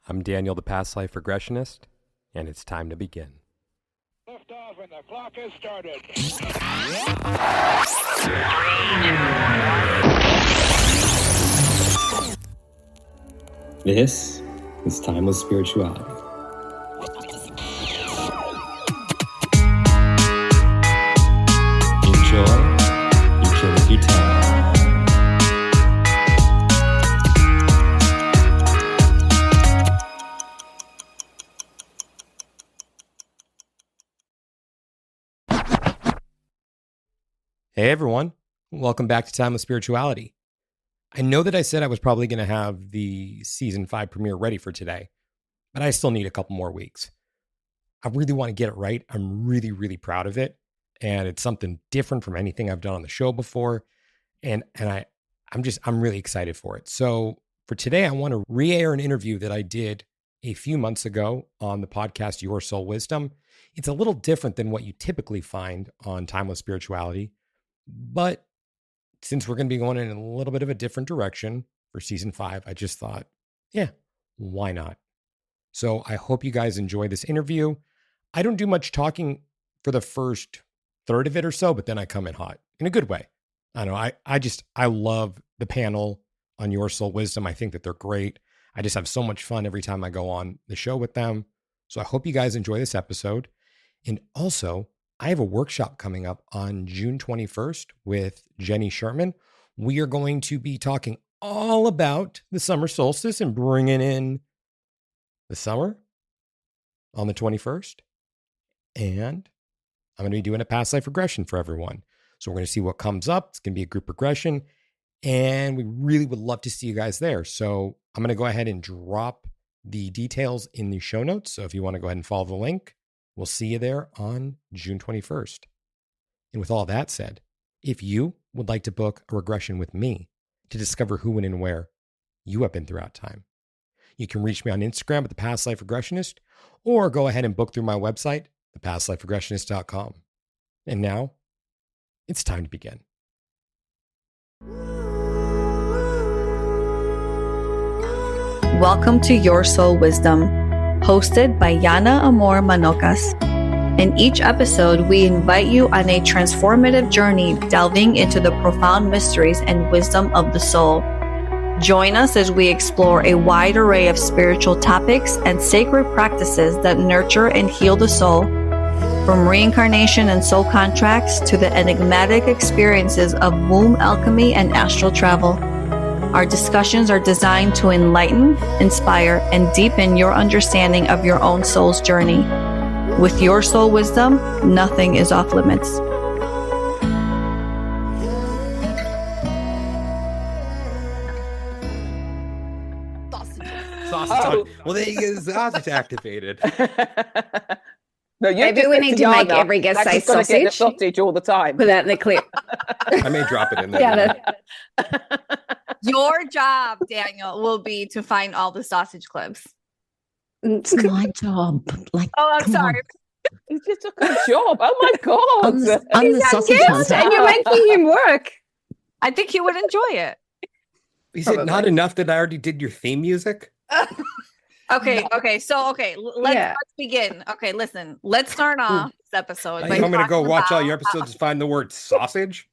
I'm Daniel, the Past Life Regressionist, and it's time to begin. Lift off and the clock has started. 3, 2, 1. This is Timeless Spirituality. Enjoy Utility Time. Hey everyone, welcome back to Timeless Spirituality. I know that I said I was probably going to have the season 5 premiere ready for today, but I still need a couple more weeks. I really want to get it right. I'm really proud of it, and it's something different from anything I've done on the show before, and I'm really excited for it. So for today, I want to re-air an interview that I did a few months ago on the podcast Your Soul Wisdom. It's a little different than what you typically find on Timeless Spirituality. But since we're going to be going in a little bit of a different direction for season 5, I just thought, yeah, why not? So I hope you guys enjoy this interview. I don't do much talking for the first third of it or so, but then I come in hot in a good way. I don't know. I love the panel on Your Soul Wisdom. I think that they're great. I just have so much fun every time I go on the show with them. So I hope you guys enjoy this episode. And also, I have a workshop coming up on June 21st with Jenny Sherman. We are going to be talking all about the summer solstice and bringing in the summer on the 21st. And I'm going to be doing a past life regression for everyone. So we're going to see what comes up. It's going to be a group regression. And we really would love to see you guys there. So I'm going to go ahead and drop the details in the show notes. So if you want to go ahead and follow the link, we'll see you there on June 21st. And with all that said, if you would like to book a regression with me to discover who, when, and where you have been throughout time, you can reach me on Instagram at the Past Life Regressionist, or go ahead and book through my website, thepastliferegressionist.com. And now it's time to begin. Welcome to Your Soul Wisdom, hosted by Yana Amor Manocas. In each episode, we invite you on a transformative journey delving into the profound mysteries and wisdom of the soul. Join us as we explore a wide array of spiritual topics and sacred practices that nurture and heal the soul, from reincarnation and soul contracts to the enigmatic experiences of womb alchemy and astral travel. Our discussions are designed to enlighten, inspire, and deepen your understanding of your own soul's journey. With Your Soul Wisdom, nothing is off limits. Sausage. Well, there you go. Sausage activated. No, maybe we need to make every guest say sausage. Get the sausage all the time. Put that in the clip. I may drop it in there. Yeah, Your job, Daniel, will be to find all the sausage clips. It's my job. I'm sorry. It's just a good job. Oh my God. I'm the sausage hunter. And you're making him work. I think he would enjoy it. Is it not enough that I already did your theme music? Okay. Let's begin. Okay, listen. Let's start off this episode. I'm going to go watch all your episodes and find the word sausage.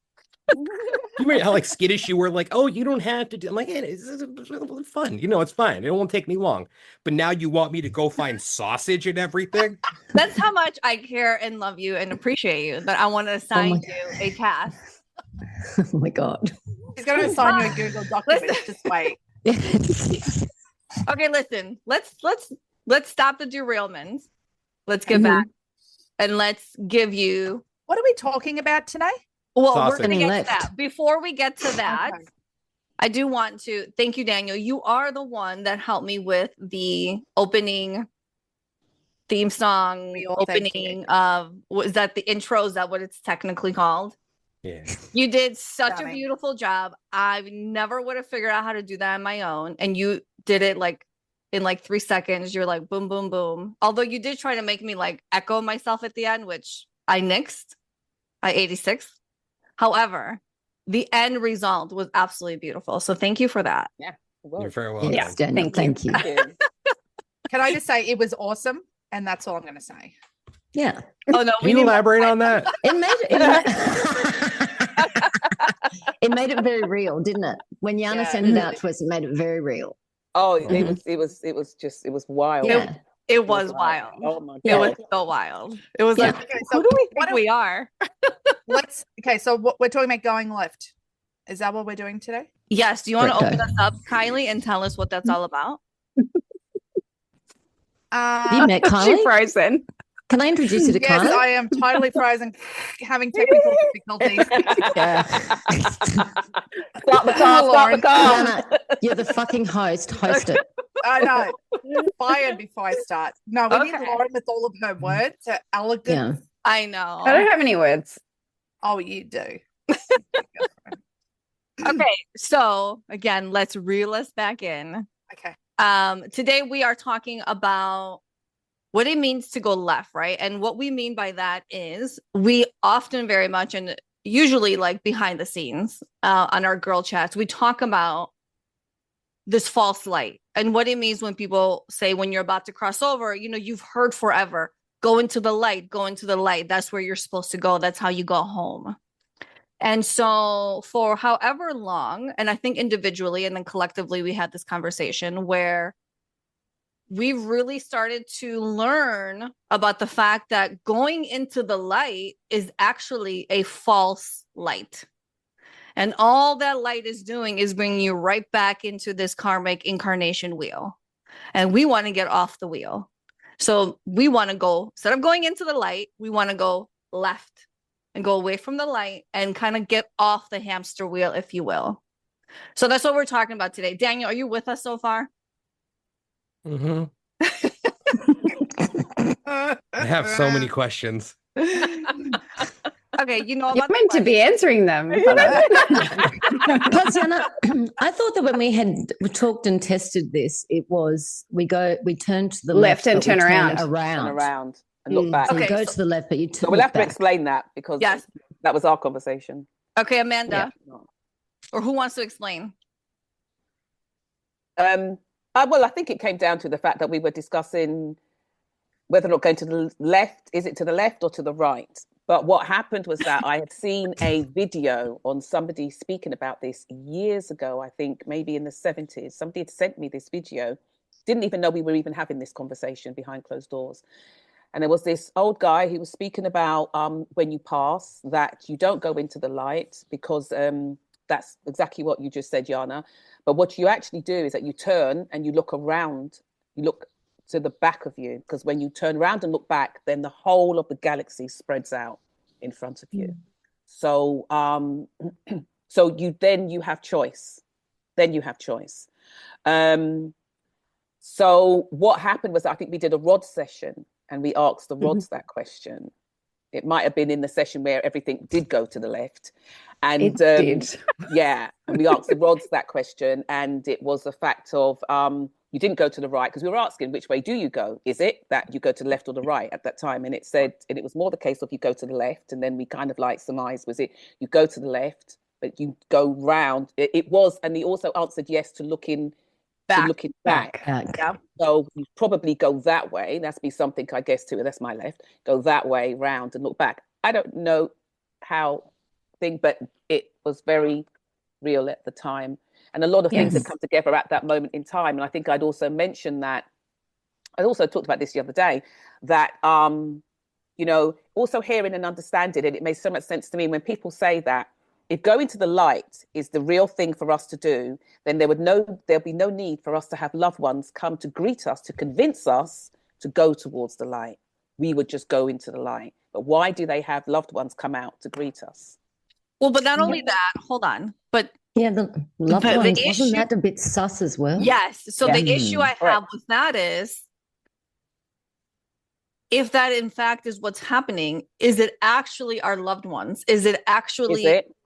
You remember how skittish you were? Oh, you don't have to do. I'm like, hey, it's fun. It's fine. It won't take me long. But now you want me to go find sausage and everything? That's how much I care and love you and appreciate you that I want to assign you a task. Oh my God. He's going to assign you a Google document. Just wait. Okay, listen. Let's stop the derailments. Let's get back and let's give you. What are we talking about today? Well, sausage. We're going to get to that. Before we get to that, okay. I do want to thank you, Daniel. You are the one that helped me with the opening theme song, opening of, was that the intro? Is that what it's technically called? Yeah. You did such a beautiful job. I never would have figured out how to do that on my own. And you did it in 3 seconds. You're like, boom, boom, boom. Although you did try to make me echo myself at the end, which I nixed. I 86. However, the end result was absolutely beautiful. So thank you for that. Yeah. You're very welcome. Yes, Daniel, thank you. Can I just say it was awesome, and that's all I'm going to say. Yeah. Oh no, Can you elaborate on that? It made it very real, didn't it? When Yana sent it out to us, it made it very real. Oh, it was wild. Yeah. It was wild. Oh my Yeah. It god. was so wild. It was like, Okay, who do we think we are? So what we're talking about going left. Is that what we're doing today? Yes. Do you want to Correcto. open us up, Kylie, and tell us what that's all about? You met She Kylie? frozen. Can I introduce you to Yes, Kylie? I am totally frozen, having technical difficulties. Yeah. Start the car. Start the car. Yana, you're the fucking host. Host it. I know. Fired before I start. No, we need Okay. Lauren with all of her words, her elegant. Yeah. I know. I don't have any words. Oh, you do. Okay, so again, let's reel us back in. Okay. Today we are talking about what it means to go left, right? And what we mean by that is we often very much, and usually like behind the scenes on our girl chats, we talk about this false light and what it means when people say when you're about to cross over, you've heard forever, go into the light, go into the light. That's where you're supposed to go. That's how you go home. And so for however long, and I think individually and then collectively, we had this conversation where we really started to learn about the fact that going into the light is actually a false light. And all that light is doing is bringing you right back into this karmic incarnation wheel. And we want to get off the wheel. So we want to go, instead of going into the light, we want to go left and go away from the light and kind of get off the hamster wheel, if you will. So that's what we're talking about today. Daniel, are you with us so far? Mm-hmm. I have so many questions. Okay, you know You're about meant to be answering them. Plus, Yana, I thought that when we talked and tested this, it was we turn to the left and but we turn around. Turn Turn around and look back. So Okay, you go so- to the left, but you turn. So we'll have to back. explain that because Yes. that was our conversation. Okay, Amanda, or who wants to explain? Well, I think it came down to the fact that we were discussing whether or not going to the left, is it to the left or to the right? But what happened was that I had seen a video on somebody speaking about this years ago, I think maybe in the 70s. Somebody had sent me this video, didn't even know we were even having this conversation behind closed doors. And there was this old guy who was speaking about when you pass, that you don't go into the light because that's exactly what you just said, Yana. But what you actually do is that you turn and you look around, you look to the back of you, because when you turn around and look back, then the whole of the galaxy spreads out in front of you. So so you have choice. Then you have choice. So what happened was, I think we did a rod session and we asked the rods that question. It might have been in the session where everything did go to the left. And It did. Yeah, and we asked the rods that question, and it was a fact of you didn't go to the right, because we were asking which way do you go? Is it that you go to the left or the right at that time? And it said, and it was more the case of you go to the left, and then we kind of like surmised, was it you go to the left, but you go round? It was, and he also answered yes to looking Back. to looking back. Yeah. So you probably go that way. That's be something, I guess, too. That's my left. Go that way round and look back. I don't know how thing, but it was very real at the time. And a lot of things had come together at that moment in time. And I think I'd also mentioned that, I also talked about this the other day, that, also hearing and understanding it, it made so much sense to me when people say that if going to the light is the real thing for us to do, then there'll be no need for us to have loved ones come to greet us, to convince us to go towards the light. We would just go into the light. But why do they have loved ones come out to greet us? Well, but not only that, hold on, but Yeah, the loved The ones, issue- wasn't that a bit sus as well? yes. So Yeah. the issue I have with that is, if that in fact is what's happening, is it actually our loved ones? Is it actually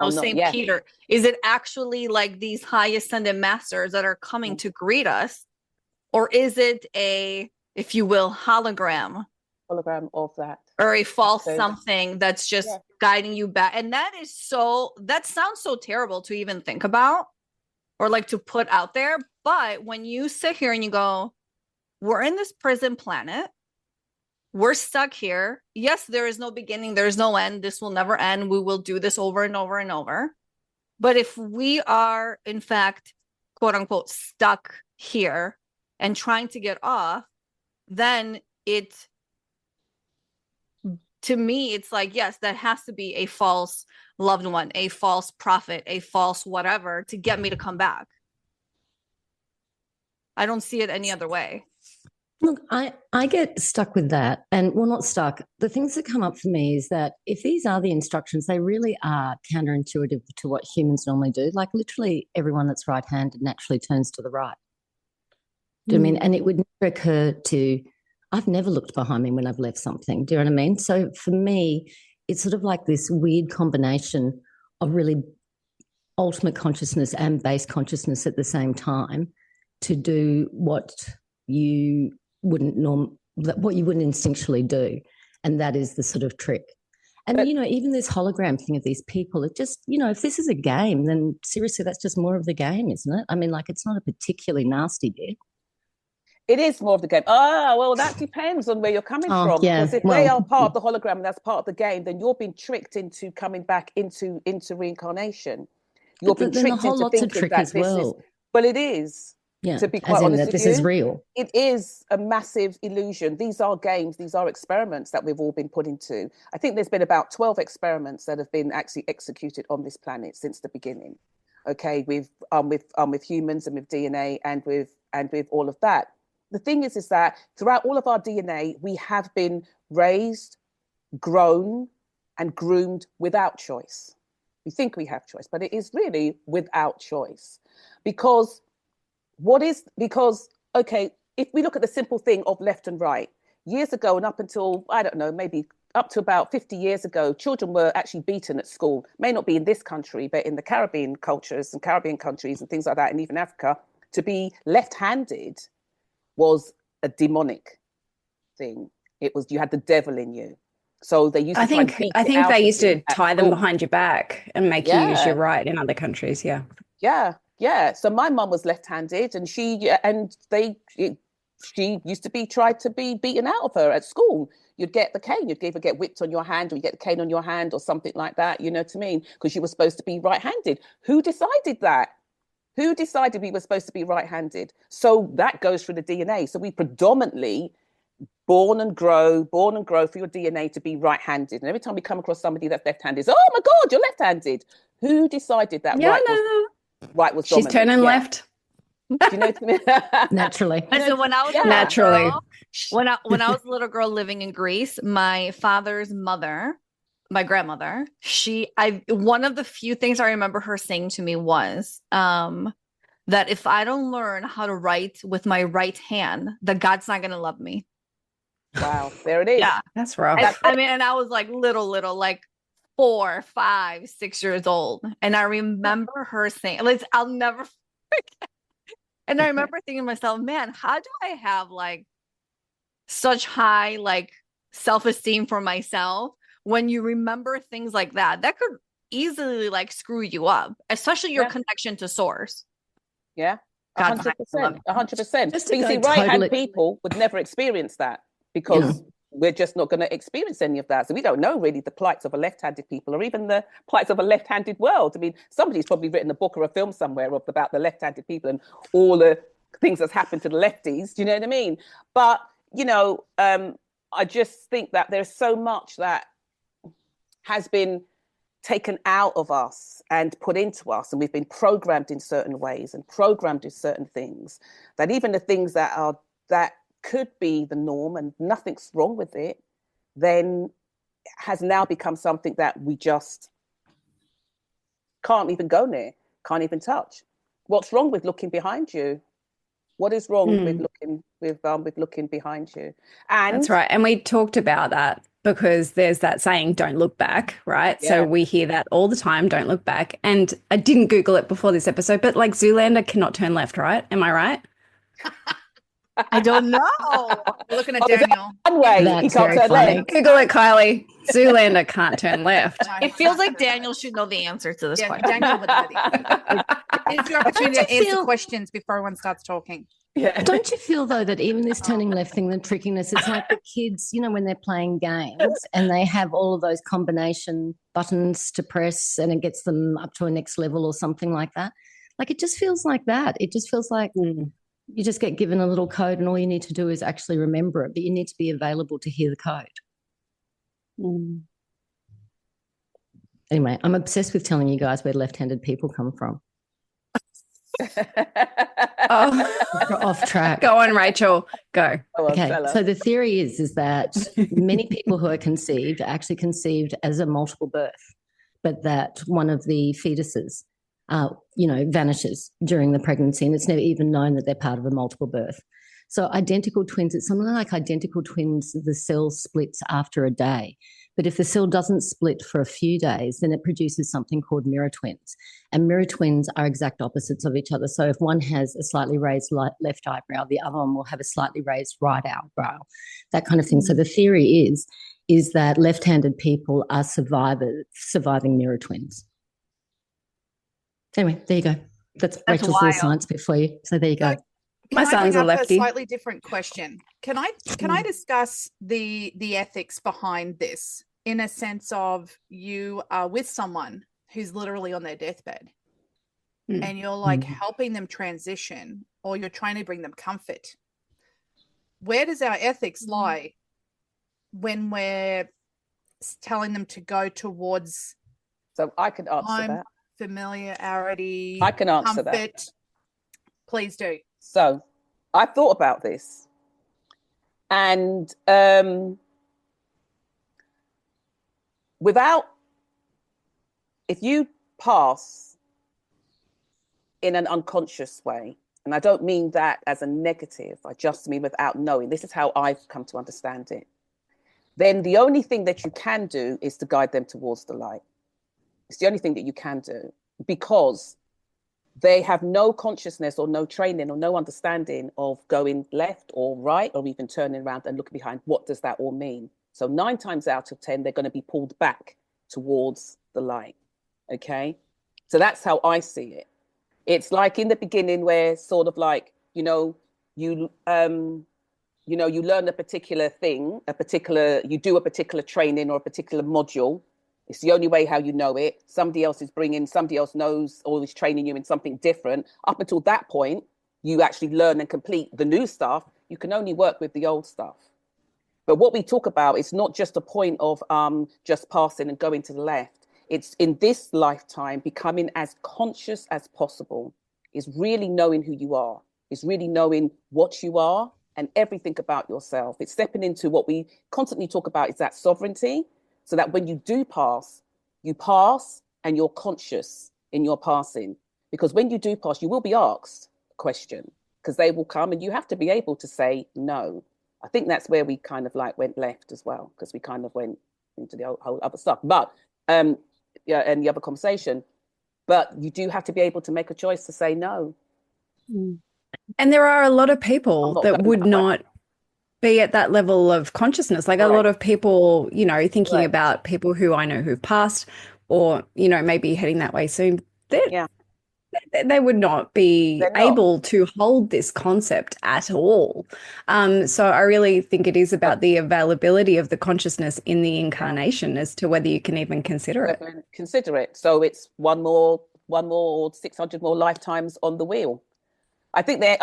St. Yes. Peter? Is it actually like these high ascended masters that are coming to greet us? Or is it a, if you will, hologram Of that. or a false So- something that's just Yeah. guiding you back? And that sounds so terrible to even think about or like to put out there. But when you sit here and you go, we're in this prison planet. We're stuck here. Yes, there is no beginning. There's no end. This will never end. We will do this over and over and over. But if we are, in fact, quote unquote, stuck here and trying to get off, then to me, it's like, yes, that has to be a false loved one, a false prophet, a false whatever to get me to come back. I don't see it any other way. Look, I get stuck with that. And well, not stuck. The things that come up for me is that if these are the instructions, they really are counterintuitive to what humans normally do. Like literally everyone that's right-handed naturally turns to the right. Do you know what I mean? And it would never occur to, I've never looked behind me when I've left something. Do you know what I mean? So for me, it's sort of like this weird combination of really ultimate consciousness and base consciousness at the same time to do what you wouldn't instinctually do. And that is the sort of trick. And, even this hologram thing of these people, it just, if this is a game, then seriously, that's just more of the game, isn't it? I mean, like, it's not a particularly nasty bit. It is more of the game. Well, that depends on where you're coming from. Yeah. Because if they are part of the hologram and that's part of the game, then you're being tricked into coming back into reincarnation. You're being tricked the whole into lot's a thinking trick that as this well. Well, it is. Yeah, to be quite as in honest that with this you, is real. It is a massive illusion. These are games. These are experiments that we've all been put into. I think there's been about 12 experiments that have been actually executed on this planet since the beginning. Okay, with humans and with DNA and with all of that. The thing is that throughout all of our DNA, we have been raised, grown, and groomed without choice. We think we have choice, but it is really without choice. Because, okay, if we look at the simple thing of left and right, years ago and up until, I don't know, maybe up to about 50 years ago, children were actually beaten at school. May not be in this country, but in the Caribbean cultures and Caribbean countries and things like that, and even Africa, to be left-handed was a demonic thing. It was, you had the devil in you. So they used to I think they used to tie them behind your back and make you use your right in other countries. Yeah. So my mum was left-handed, and she used to be tried to be beaten out of her at school. You'd get the cane, you'd either get whipped on your hand or you get the cane on your hand or something like that, you know what I mean? Because you were supposed to be right-handed. Who decided that? Who decided we were supposed to be right-handed? So that goes through the DNA. So we predominantly born and grow for your DNA to be right-handed. And every time we come across somebody that's left-handed, oh my God, you're left-handed. Who decided that right was dominant? She's turning left. Do you know what I mean? Naturally. And so when I was naturally, when I was a little girl living in Greece, my father's mother, my grandmother, one of the few things I remember her saying to me was that if I don't learn how to write with my right hand, that God's not going to love me. Wow, there it is. Yeah, that's rough. And I was like little, like 4, 5, 6 years old. And I remember her saying, I'll never forget. And I remember thinking to myself, man, how do I have like such high like self-esteem for myself when you remember things like that? That could easily like screw you up, especially your connection to source. Yeah, 100%. 100%. But you see, right-hand people would never experience that because we're just not going to experience any of that. So we don't know really the plights of a left-handed people or even the plights of a left-handed world. I mean, somebody's probably written a book or a film somewhere about the left-handed people and all the things that's happened to the lefties. Do you know what I mean? But, I just think that there's so much that has been taken out of us and put into us, and we've been programmed in certain ways and programmed in certain things, that even the things that could be the norm and nothing's wrong with it, then has now become something that we just can't even go near, can't even touch. What's wrong with looking behind you? What is wrong with looking behind you? And that's right. And we talked about that because there's that saying, don't look back, right? Yeah. So we hear that all the time, don't look back. And I didn't Google it before this episode, but like Zoolander cannot turn left, right? Am I right? I don't know. We're looking at Daniel. One way, that's he can't turn left. Google it, Kylie. Zoolander can't turn left. It feels like Daniel should know the answer to this question. Daniel would know the answer. It's your opportunity to answer questions before everyone starts talking. Yeah. Don't you feel, though, that even this turning left thing, the trickiness, it's like the kids, when they're playing games and they have all of those combination buttons to press and it gets them up to a next level or something like that. Like, it just feels like that. It just feels like you just get given a little code and all you need to do is actually remember it, but you need to be available to hear the code. Anyway, I'm obsessed with telling you guys where left-handed people come from. Off track. Go on, Rachel. Go. Okay. So the theory is that many people who are conceived are actually conceived as a multiple birth, but that one of the fetuses, vanishes during the pregnancy, and it's never even known that they're part of a multiple birth. So identical twins, it's something like identical twins, the cell splits after a day. But if the cell doesn't split for a few days, then it produces something called mirror twins. And mirror twins are exact opposites of each other. So if one has a slightly raised left eyebrow, the other one will have a slightly raised right eyebrow, that kind of thing. So the theory is that left-handed people are surviving mirror twins. Anyway, there you go. That's Rachel's little science bit for you. So there you go. My son's a lefty. A slightly different question. Can I discuss the ethics behind this, in a sense of you are with someone who's literally on their deathbed and you're like helping them transition, or you're trying to bring them comfort? Where does our ethics lie when we're telling them to go towards? So I can answer that. Familiarity. I can answer comfort. that. Please do. So I've thought about this, and if you pass in an unconscious way, and I don't mean that as a negative, I just mean without knowing, this is how I've come to understand it, then the only thing that you can do is to guide them towards the light. It's the only thing that you can do, because they have no consciousness or no training or no understanding of going left or right, or even turning around and looking behind. What does that all mean? So 9 times out of 10, they're going to be pulled back towards the light. Okay. So that's how I see it. It's like in the beginning where sort of like, you learn a particular thing, you do a particular training or a particular module. It's the only way how you know it. Somebody else knows or is training you in something different. Up until that point, you actually learn and complete the new stuff. You can only work with the old stuff. But what we talk about is not just a point of just passing and going to the left. It's in this lifetime becoming as conscious as possible. Is really knowing who you are. Is really knowing what you are and everything about yourself. It's stepping into what we constantly talk about, is that sovereignty. So that when you do pass, you pass and you're conscious in your passing. Because when you do pass, you will be asked a question, because they will come and you have to be able to say no. I think that's where we kind of like went left as well, because we kind of went into the whole other stuff. But and the other conversation. But you do have to be able to make a choice to say no. And there are a lot of people that would not be at that level of consciousness. Like a lot of people, thinking about people who I know who've passed, or, maybe heading that way soon. They would not be able to hold this concept at all. So I really think it is about the availability of the consciousness in the incarnation as to whether you can even consider it. So it's one more or 600 more lifetimes on the wheel. I think there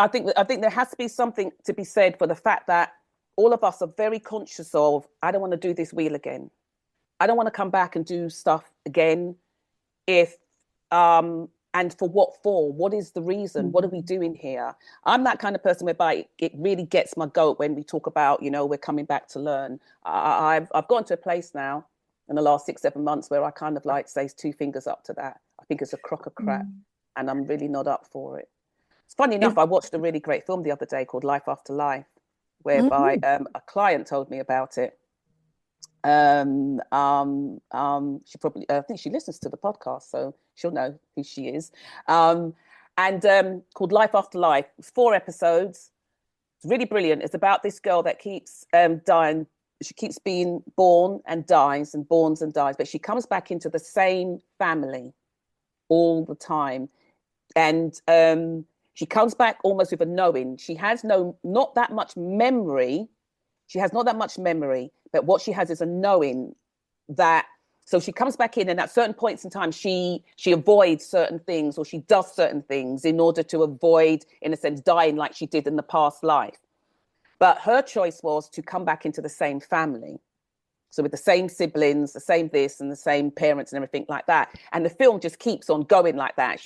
has to be something to be said for the fact that all of us are very conscious of, I don't want to do this wheel again. I don't want to come back and do stuff again. And for what for? What is the reason? What are we doing here? I'm that kind of person whereby it really gets my goat when we talk about, we're coming back to learn. I've gotten to a place now in the last 6-7 months where I kind of like say 2 fingers up to that. I think it's a crock of crap and I'm really not up for it. It's funny enough, I watched a really great film the other day called Life After Life, whereby a client told me about it. She probably, I think she listens to the podcast, so she'll know who she is. Called Life After Life. It's 4 episodes. It's really brilliant. It's about this girl that keeps dying. She keeps being born and dies and borns and dies, but she comes back into the same family all the time. And She comes back almost with a knowing. She has not that much memory. But what she has is a knowing that. So she comes back in, and at certain points in time, she avoids certain things, or she does certain things in order to avoid, in a sense, dying like she did in the past life. But her choice was to come back into the same family. So with the same siblings, the same this and the same parents and everything like that. And the film just keeps on going like that.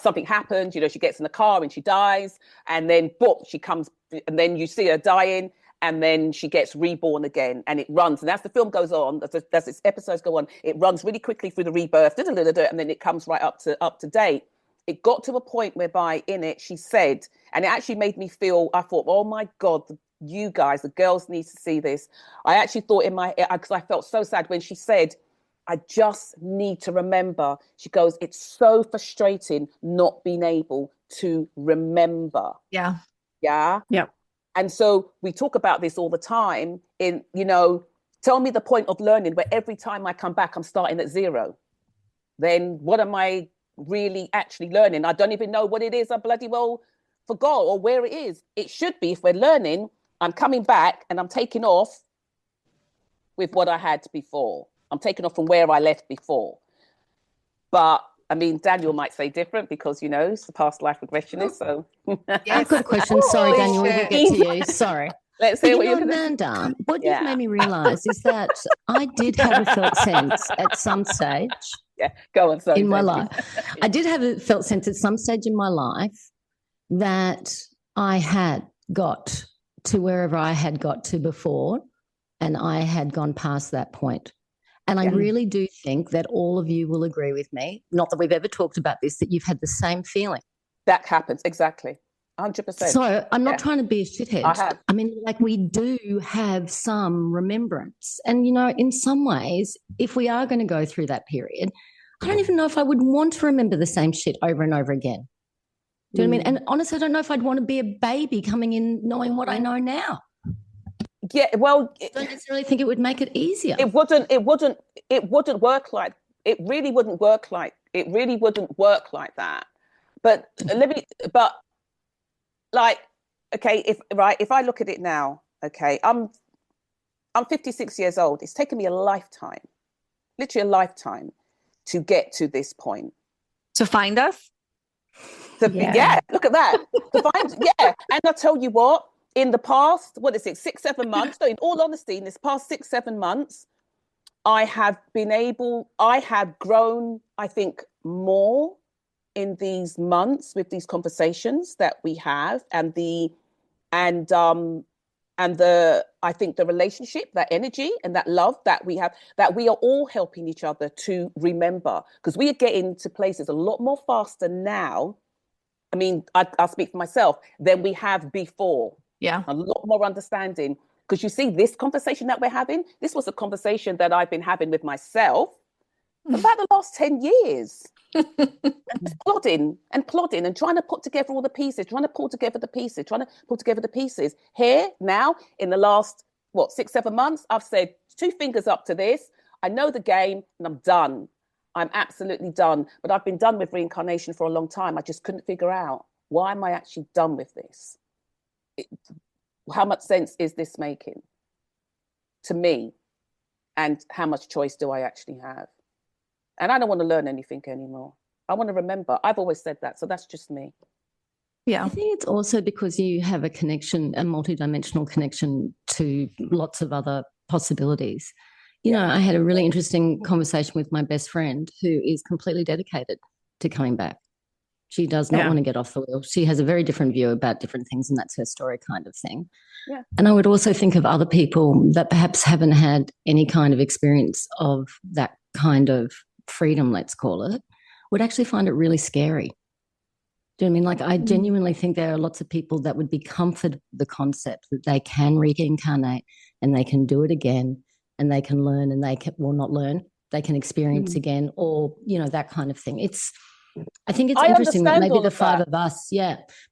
Something happens, she gets in the car and she dies, and then boom, she comes, and then you see her dying, and then she gets reborn again, and it runs. And as the film goes on, as its episodes go on, it runs really quickly through the rebirth, and then it comes right up to date. It got to a point whereby in it, she said, and it actually made me feel, I thought, oh my God, you guys, the girls need to see this. I actually thought in my head, because I felt so sad when she said, I just need to remember. She goes, it's so frustrating not being able to remember. Yeah. Yeah. Yeah. And so we talk about this all the time in, tell me the point of learning where every time I come back, I'm starting at zero. Then what am I really actually learning? I don't even know what it is. I bloody well forgot, or where it is. It should be, if we're learning, I'm coming back and I'm taking off with what I had before. I'm taking off from where I left before. But I mean, Daniel might say different because, he's the past life regressionist. So I've got a question. Sorry, Daniel, we will get to you. Sorry. Let's hear what you're Amanda, what you've made me realise is that I did have a felt sense at some stage. Yeah, go on. Sorry, in my life. I did have a felt sense at some stage in my life that I had got to wherever I had got to before, and I had gone past that point. And I really do think that all of you will agree with me, not that we've ever talked about this, that you've had the same feeling. That happens, exactly. 100%. So I'm not trying to be a shithead. I mean, we do have some remembrance. And, in some ways, if we are going to go through that period, I don't even know if I would want to remember the same shit over and over again. Do you know what I mean? And honestly, I don't know if I'd want to be a baby coming in knowing what I know now. Yeah, well, I don't necessarily think it would make it easier. It wouldn't work like, it really wouldn't work like that. But if I look at it now, okay, I'm 56 years old. It's taken me a lifetime, literally a lifetime, to get to this point. To find us? Yeah, look at that. And I'll tell you what, in the past, 6-7 months, so in all honesty, in this past 6-7 months, I have grown, I think, more in these months with these conversations that we have, and I think the relationship, that energy and that love that we have, that we are all helping each other to remember, because we are getting to places a lot more faster now. I mean, I'll speak for myself, than we have before. Yeah. A lot more understanding. Because you see, this conversation that we're having, this was a conversation that I've been having with myself for about the last 10 years. Plodding and trying to put together all the pieces, trying to pull together the pieces. Here, now, in the last, 6-7 months, I've said 2 fingers up to this. I know the game and I'm done. I'm absolutely done. But I've been done with reincarnation for a long time. I just couldn't figure out, why am I actually done with this? How much sense is this making to me? And how much choice do I actually have? And I don't want to learn anything anymore. I want to remember. I've always said that. So that's just me. Yeah. I think it's also because you have a connection, a multidimensional connection to lots of other possibilities. I had a really interesting conversation with my best friend who is completely dedicated to coming back. She does not want to get off the wheel. She has a very different view about different things, and that's her story kind of thing. Yeah. And I would also think of other people that perhaps haven't had any kind of experience of that kind of freedom, let's call it, would actually find it really scary. Do you know what I mean? I genuinely think there are lots of people that would be comforted with the concept that they can reincarnate and they can do it again, and they can learn, and they can, not learn, they can experience again, or, that kind of thing. I think it's interesting that maybe the 5 of us,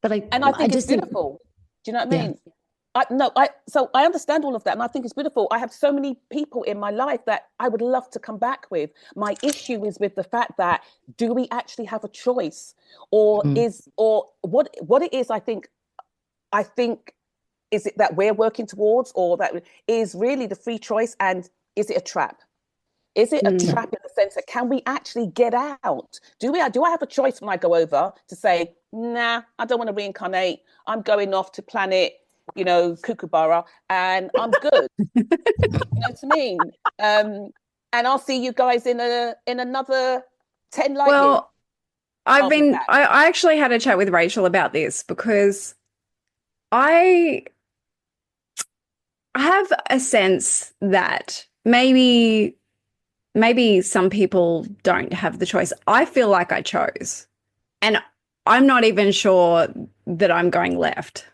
but I think it's beautiful. Do you know what I mean? So I understand all of that, and I think it's beautiful. I have so many people in my life that I would love to come back with. My issue is with the fact that, do we actually have a choice, or what it is? I think is it that we're working towards, or that is really the free choice, and is it a trap? Is it a trap in the sense that, can we actually get out? Do I have a choice when I go over to say, nah, I don't want to reincarnate. I'm going off to planet, Kookaburra, and I'm good. You know what I mean? And I'll see you guys in another 10 light years. I actually had a chat with Rachel about this, because I have a sense that maybe some people don't have the choice. I feel like I chose, and I'm not even sure that I'm going left.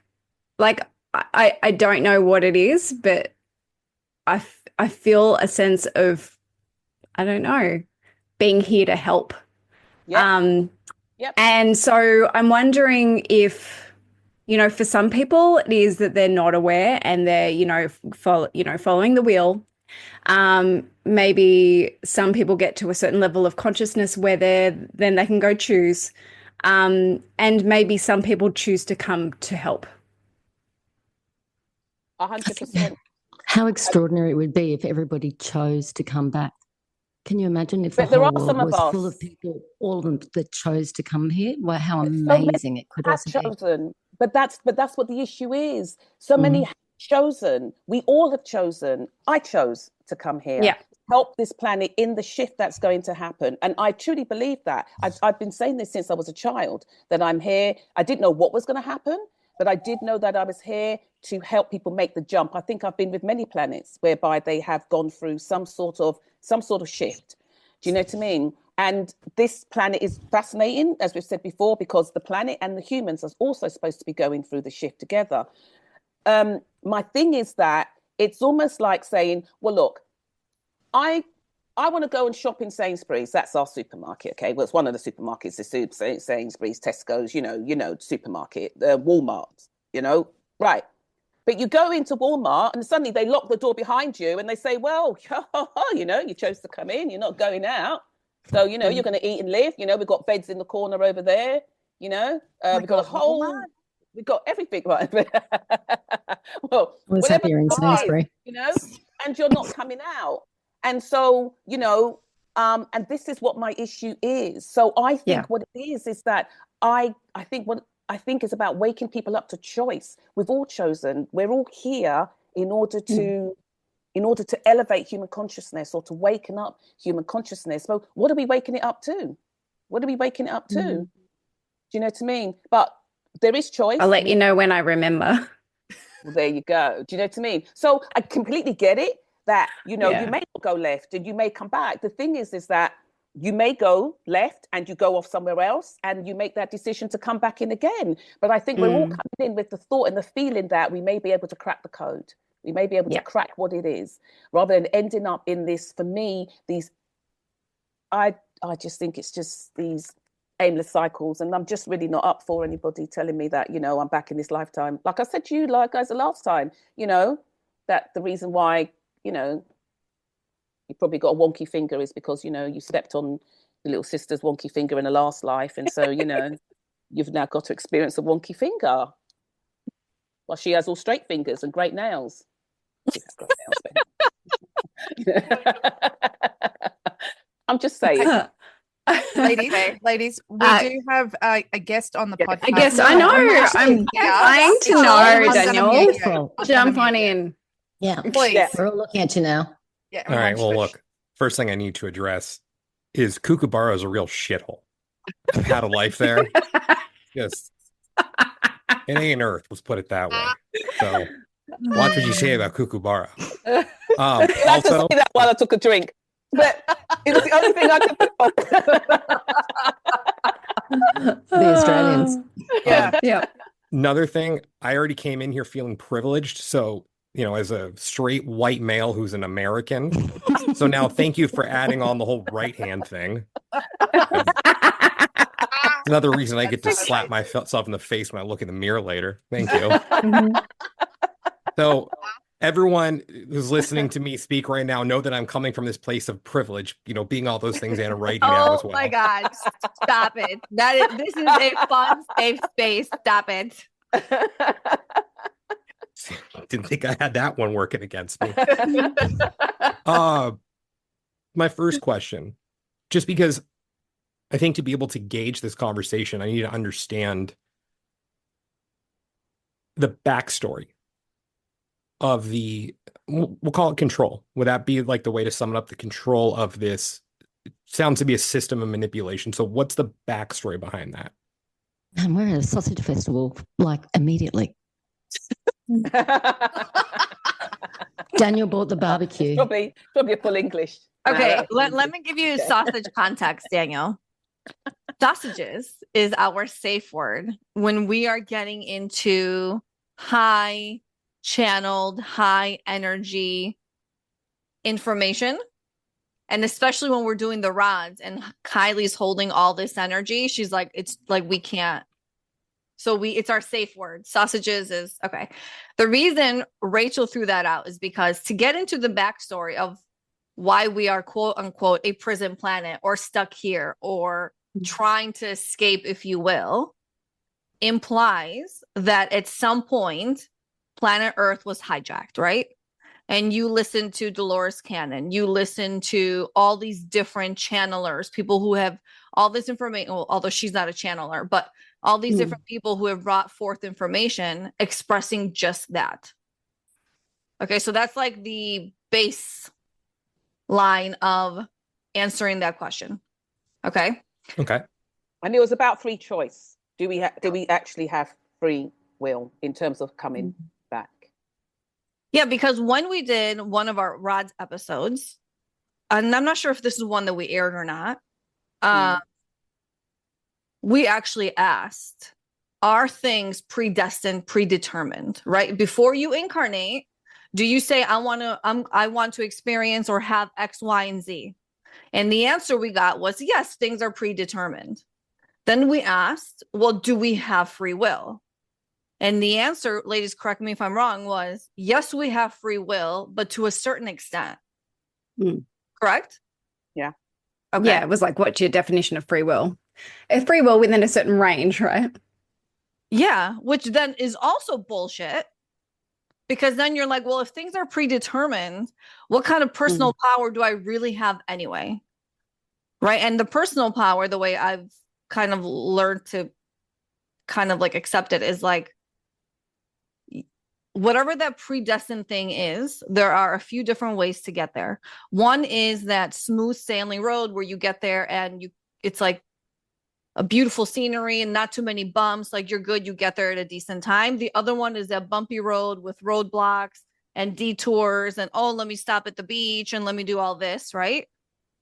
Like, I don't know what it is, but I feel a sense of, I don't know, being here to help. Yep. And so I'm wondering if, for some people it is that they're not aware and they're, following the wheel. Maybe some people get to a certain level of consciousness where then they can go choose. And maybe some people choose to come to help. 100%. How extraordinary it would be if everybody chose to come back. Can you imagine if But the there whole are world some of was us. full of people, all of them that chose to come here? Well, how amazing it could have also be. chosen, but that's what the issue is. So many have chosen. We all have chosen. I chose to come here. Yeah. Help this planet in the shift that's going to happen. And I truly believe that. I've been saying this since I was a child, that I'm here. I didn't know what was going to happen, but I did know that I was here to help people make the jump. I think I've been with many planets whereby they have gone through some sort of shift. Do you know what I mean? And this planet is fascinating, as we've said before, because the planet and the humans are also supposed to be going through the shift together. My thing is that it's almost like saying, well, look, I want to go and shop in Sainsbury's. That's our supermarket. Okay. Well, it's one of the supermarkets, the Sainsbury's, Tesco's, supermarket, Walmart, right. But you go into Walmart and suddenly they lock the door behind you and they say, well, you chose to come in, you're not going out. So, you're going to eat and live. We've got beds in the corner over there, we've got we've got everything, right? Well, was happier in Sainsbury. And you're not coming out. And so, and this is what my issue is. So I think what it is that I think it's about waking people up to choice. We've all chosen. We're all here in order to elevate human consciousness, or to waken up human consciousness. So what are we waking it up to? What are we waking it up to? Do you know what I mean? But there is choice. I'll let you know when I remember. Well, there you go. Do you know what I mean? So I completely get it that, you may not go left and you may come back. The thing is that you may go left and you go off somewhere else and you make that decision to come back in again. But I think we're all coming in with the thought and the feeling that we may be able to crack the code. We may be able to crack what it is, rather than ending up in this, for me, I just think it's just these aimless cycles. And I'm just really not up for anybody telling me that, I'm back in this lifetime. Like I said to you, guys, the last time, that the reason why, you probably got a wonky finger is because, you stepped on the little sister's wonky finger in the last life. And so, you've now got to experience a wonky finger. Well, she has all straight fingers and great nails. She's got great nails. I'm just saying. Ladies, we do have a guest on the podcast. I guess I know. I'm dying to know, Daniel. Jump on in. Yeah, please. Yeah. We're all looking at you now. Yeah. All right. Well, look, first thing I need to address is Kookaburra is a real shithole. I've had a life there. Just, it ain't Earth, let's put it that way. So watch what you say about Kookaburra. I had to say that while I took a drink. But it was the only thing I could think of. The Australians. Yeah. Another thing, I already came in here feeling privileged. So, as a straight white male who's an American. So now thank you for adding on the whole right hand thing. Another reason I get to slap myself in the face when I look in the mirror later. Thank you. So everyone who's listening to me speak right now know that I'm coming from this place of privilege, being all those things and a righty now as well. Oh my God. Stop it. This is a fun, safe space. Stop it. Didn't think I had that one working against me. My first question, just because I think to be able to gauge this conversation, I need to understand the backstory of we'll call it control. Would that be like the way to sum it up? The control of this, it sounds to be a system of manipulation. So what's the backstory behind that? And we're at a sausage festival, like immediately. Daniel bought the barbecue. Probably a full English. Okay, let me give you sausage context, Daniel. Sausages is our safe word when we are getting into high channeled, high energy information. And especially when we're doing the rods and Kylie's holding all this energy, she's like, it's like, we can't. So it's our safe word. Sausages is okay. The reason Rachel threw that out is because to get into the backstory of why we are quote unquote a prison planet or stuck here or trying to escape, if you will, implies that at some point planet Earth was hijacked, right? And you listen to Dolores Cannon, you listen to all these different channelers, people who have all this information, well, although she's not a channeler, but all these different people who have brought forth information expressing just that. Okay, so that's like the base line of answering that question. Okay. And it was about free choice. Do we actually have free will in terms of coming back? Yeah, because when we did one of our Rods episodes, and I'm not sure if this is one that we aired or not, we actually asked, are things predestined, predetermined, right? Before you incarnate, do you say, I want to experience or have X, Y, and Z? And the answer we got was, yes, things are predetermined. Then we asked, well, do we have free will? And the answer, ladies, correct me if I'm wrong, was, yes, we have free will, but to a certain extent. Correct? Yeah. Okay. Yeah, it was like, what's your definition of free will? Free will within a certain range, right? Yeah, which then is also bullshit. Because then you're like, well, if things are predetermined, what kind of personal power do I really have anyway? Right. And the personal power, the way I've kind of learned to kind of like accept it is like, whatever that predestined thing is, there are a few different ways to get there. One is that smooth sailing road where you get there and it's like a beautiful scenery and not too many bumps. Like you're good. You get there at a decent time. The other one is that bumpy road with roadblocks and detours and, oh, let me stop at the beach and let me do all this, right?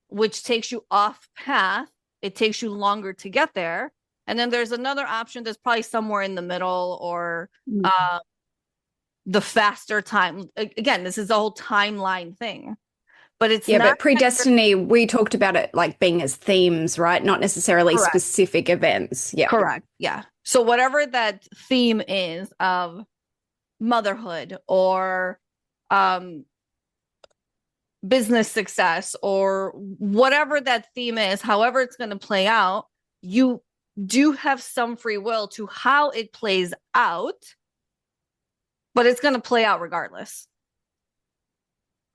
Which takes you off path. It takes you longer to get there. And then there's another option that's probably somewhere in the middle or the faster time. Again, this is the whole timeline thing. But it's not but predestiny, we talked about it like being as themes, right? Not necessarily specific events. Yeah. Correct. Yeah. So whatever that theme is of motherhood or business success or whatever that theme is, however it's going to play out, you do have some free will to how it plays out, but it's going to play out regardless.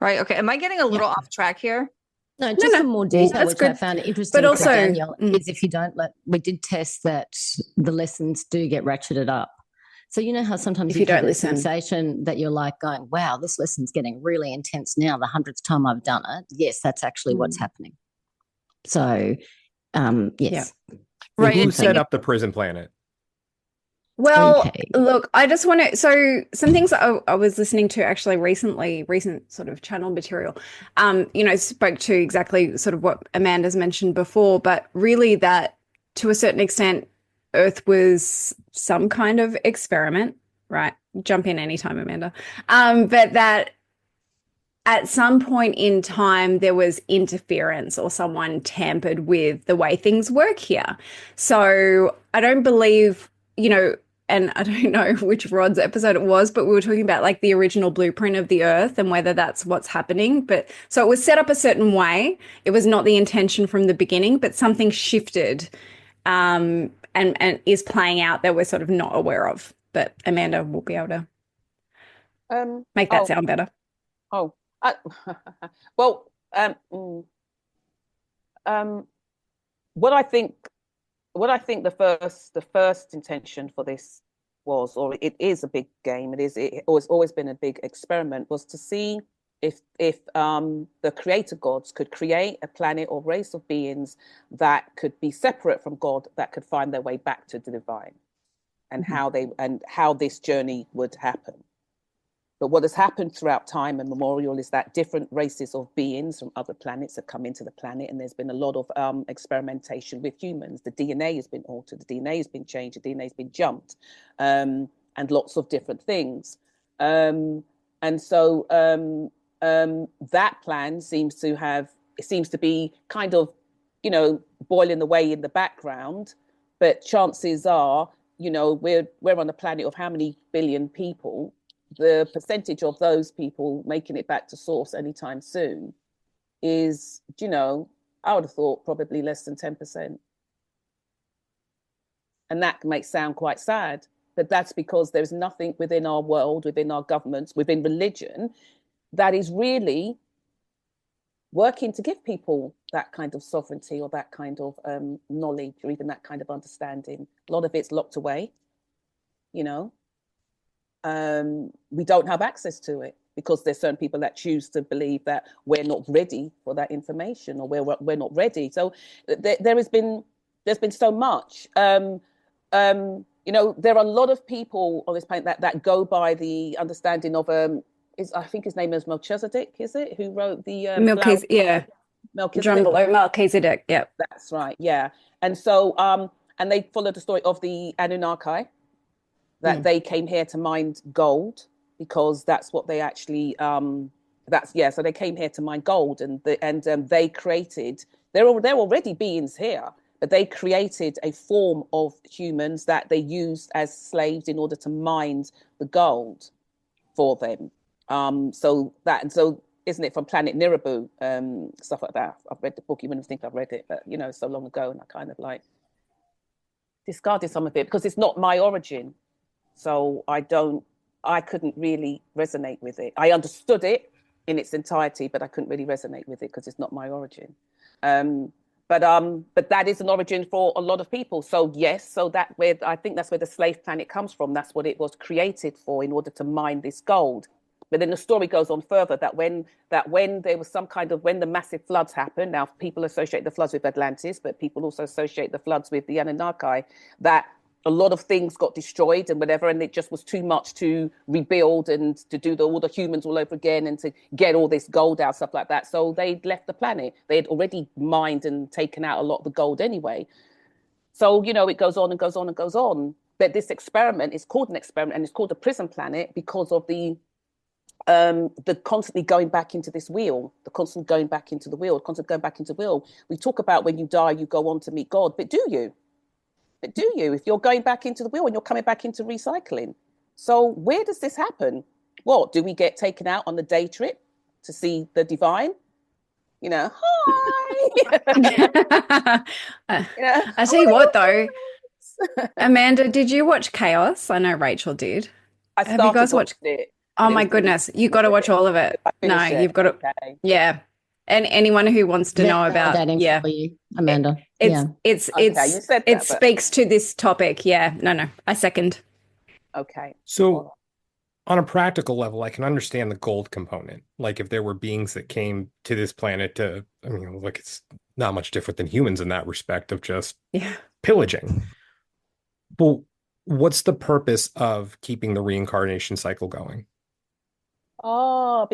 Right. Okay. Am I getting a little off track here? No, just some more detail, which I found interesting. But also, Daniel, is if you don't we did test that the lessons do get ratcheted up. So you know how sometimes if you don't listen, sensation that you're like going, wow, this lesson's getting really intense now, the 100th time I've done it. Yes, that's actually what's happening. So, yes. Yeah. Right. Who set up the prison planet? Well, look, I just want to, so some things I was listening to actually recent sort of channel material, spoke to exactly sort of what Amanda's mentioned before, but really that to a certain extent, Earth was some kind of experiment, right? Jump in anytime, Amanda. But that at some point in time, there was interference or someone tampered with the way things work here. So I don't believe, and I don't know which Rod's episode it was, but we were talking about like the original blueprint of the earth and whether that's what's happening. But so it was set up a certain way. It was not the intention from the beginning, but something shifted and is playing out that we're sort of not aware of. But Amanda will be able to make that sound better. Oh, well, what I think the first intention for this was, or it is a big game. It has always been a big experiment. Was to see if the creator gods could create a planet or race of beings that could be separate from God, that could find their way back to the divine, and how this journey would happen. But what has happened throughout time immemorial is that different races of beings from other planets have come into the planet, and there's been a lot of experimentation with humans. The DNA has been altered, the DNA has been changed, the DNA has been jumped, and lots of different things. And so that plan seems to be kind of, boiling away in the background. But chances are, we're on a planet of how many billion people? The percentage of those people making it back to source anytime soon is, I would have thought probably less than 10%. And that might sound quite sad, but that's because there's nothing within our world, within our governments, within religion, that is really working to give people that kind of sovereignty or that kind of knowledge or even that kind of understanding. A lot of it's locked away, we don't have access to it because there's certain people that choose to believe that we're not ready for that information, or we're not ready. So there's been so much. There are a lot of people on this planet that go by the understanding of I think his name is Melchizedek, is it? Who wrote the Melchizedek? Melchizedek. Yeah, that's right. Yeah, and so and they follow the story of the Anunnaki. That they came here to mine gold because that's what they actually so they came here to mine gold, and they created, they're already beings here, but they created a form of humans that they used as slaves in order to mine the gold for them. So isn't it from Planet Nirabu, stuff like that? I've read the book. You wouldn't think I've read it, but so long ago, and I kind of like discarded some of it because it's not my origin. So I couldn't really resonate with it. I understood it in its entirety, but I couldn't really resonate with it because it's not my origin. But that is an origin for a lot of people. So yes, I think that's where the slave planet comes from. That's what it was created for, in order to mine this gold. But then the story goes on further that when there was when the massive floods happened, now people associate the floods with Atlantis, but people also associate the floods with the Anunnaki, that a lot of things got destroyed and whatever, and it just was too much to rebuild and to do all the humans all over again and to get all this gold out, stuff like that. So they left the planet. They had already mined and taken out a lot of the gold anyway. So, it goes on and goes on and goes on. But this experiment is called an experiment, and it's called a prison planet because of the constantly going back into this wheel, the constant going back into the wheel, constant going back into the wheel. We talk about when you die, you go on to meet God, but do you? If you're going back into the wheel and you're coming back into recycling? So where does this happen? What, do we get taken out on the day trip to see the divine? Hi. I tell you what, though, Amanda, did you watch Chaos? I know Rachel did. Have you guys watched it? Oh my goodness, you got to watch all of it. No, you've got to. Okay. Yeah. And anyone who wants to know about, for you, Amanda. It speaks to this topic. Yeah. No, I second. Okay. So on a practical level, I can understand the gold component. Like if there were beings that came to this planet it's not much different than humans in that respect of just pillaging. But what's the purpose of keeping the reincarnation cycle going? Oh,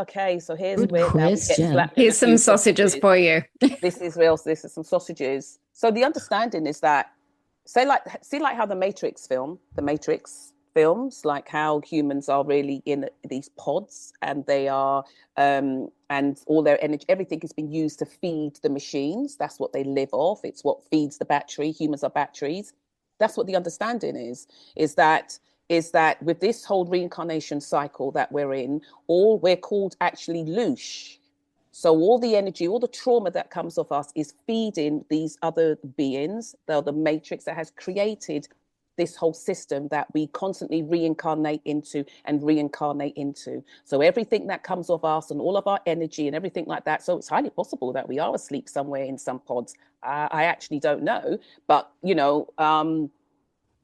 okay. So here's here's some sausages for you. This is some sausages. So the understanding is that, see like how the Matrix films, like how humans are really in these pods, and they are, and all their energy, everything has been used to feed the machines. That's what they live off. It's what feeds the battery. Humans are batteries. that's what the understanding is that with this whole reincarnation cycle that we're in, all we're called actually loosh. So all the energy, all the trauma that comes off us is feeding these other beings, the matrix that has created this whole system that we constantly reincarnate into and reincarnate into. So everything that comes off us and all of our energy and everything like that. So it's highly possible that we are asleep somewhere in some pods. I actually don't know, but you know,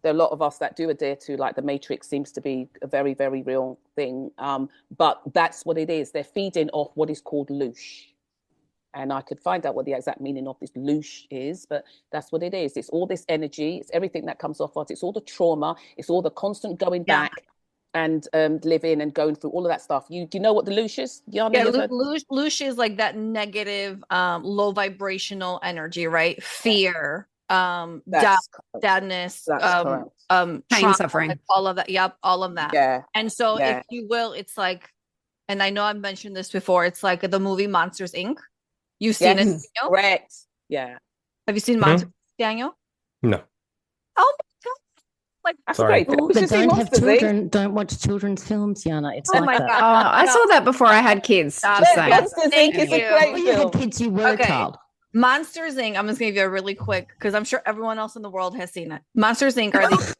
there are a lot of us that do adhere to, like, the matrix seems to be a very, very real thing. But that's what it is. They're feeding off what is called loosh. And I could find out what the exact meaning of this loosh is, but that's what it is. It's all this energy. It's everything that comes off us. It's all the trauma. It's all the constant going back and living and going through all of that stuff. Do you know what the loosh is? Yana, yeah, loosh is like that negative, low vibrational energy, right? Fear, sadness, pain, suffering, like all of that. Yep, all of that. Yeah. And so, if you will, it's like, and I know I've mentioned this before. It's like the movie Monsters Inc. You've seen it, Daniel? Correct. Yeah. Have you seen Monsters, Daniel? No. Oh my God. Like, sorry. But don't have children. Don't watch children's films, Yana. It's like that. I saw that before I had kids. Just saying. Monsters Inc. is a great film. You had kids, you were a child. Monsters Inc. I'm just gonna give you a really quick, because I'm sure everyone else in the world has seen it. Monsters Inc. are these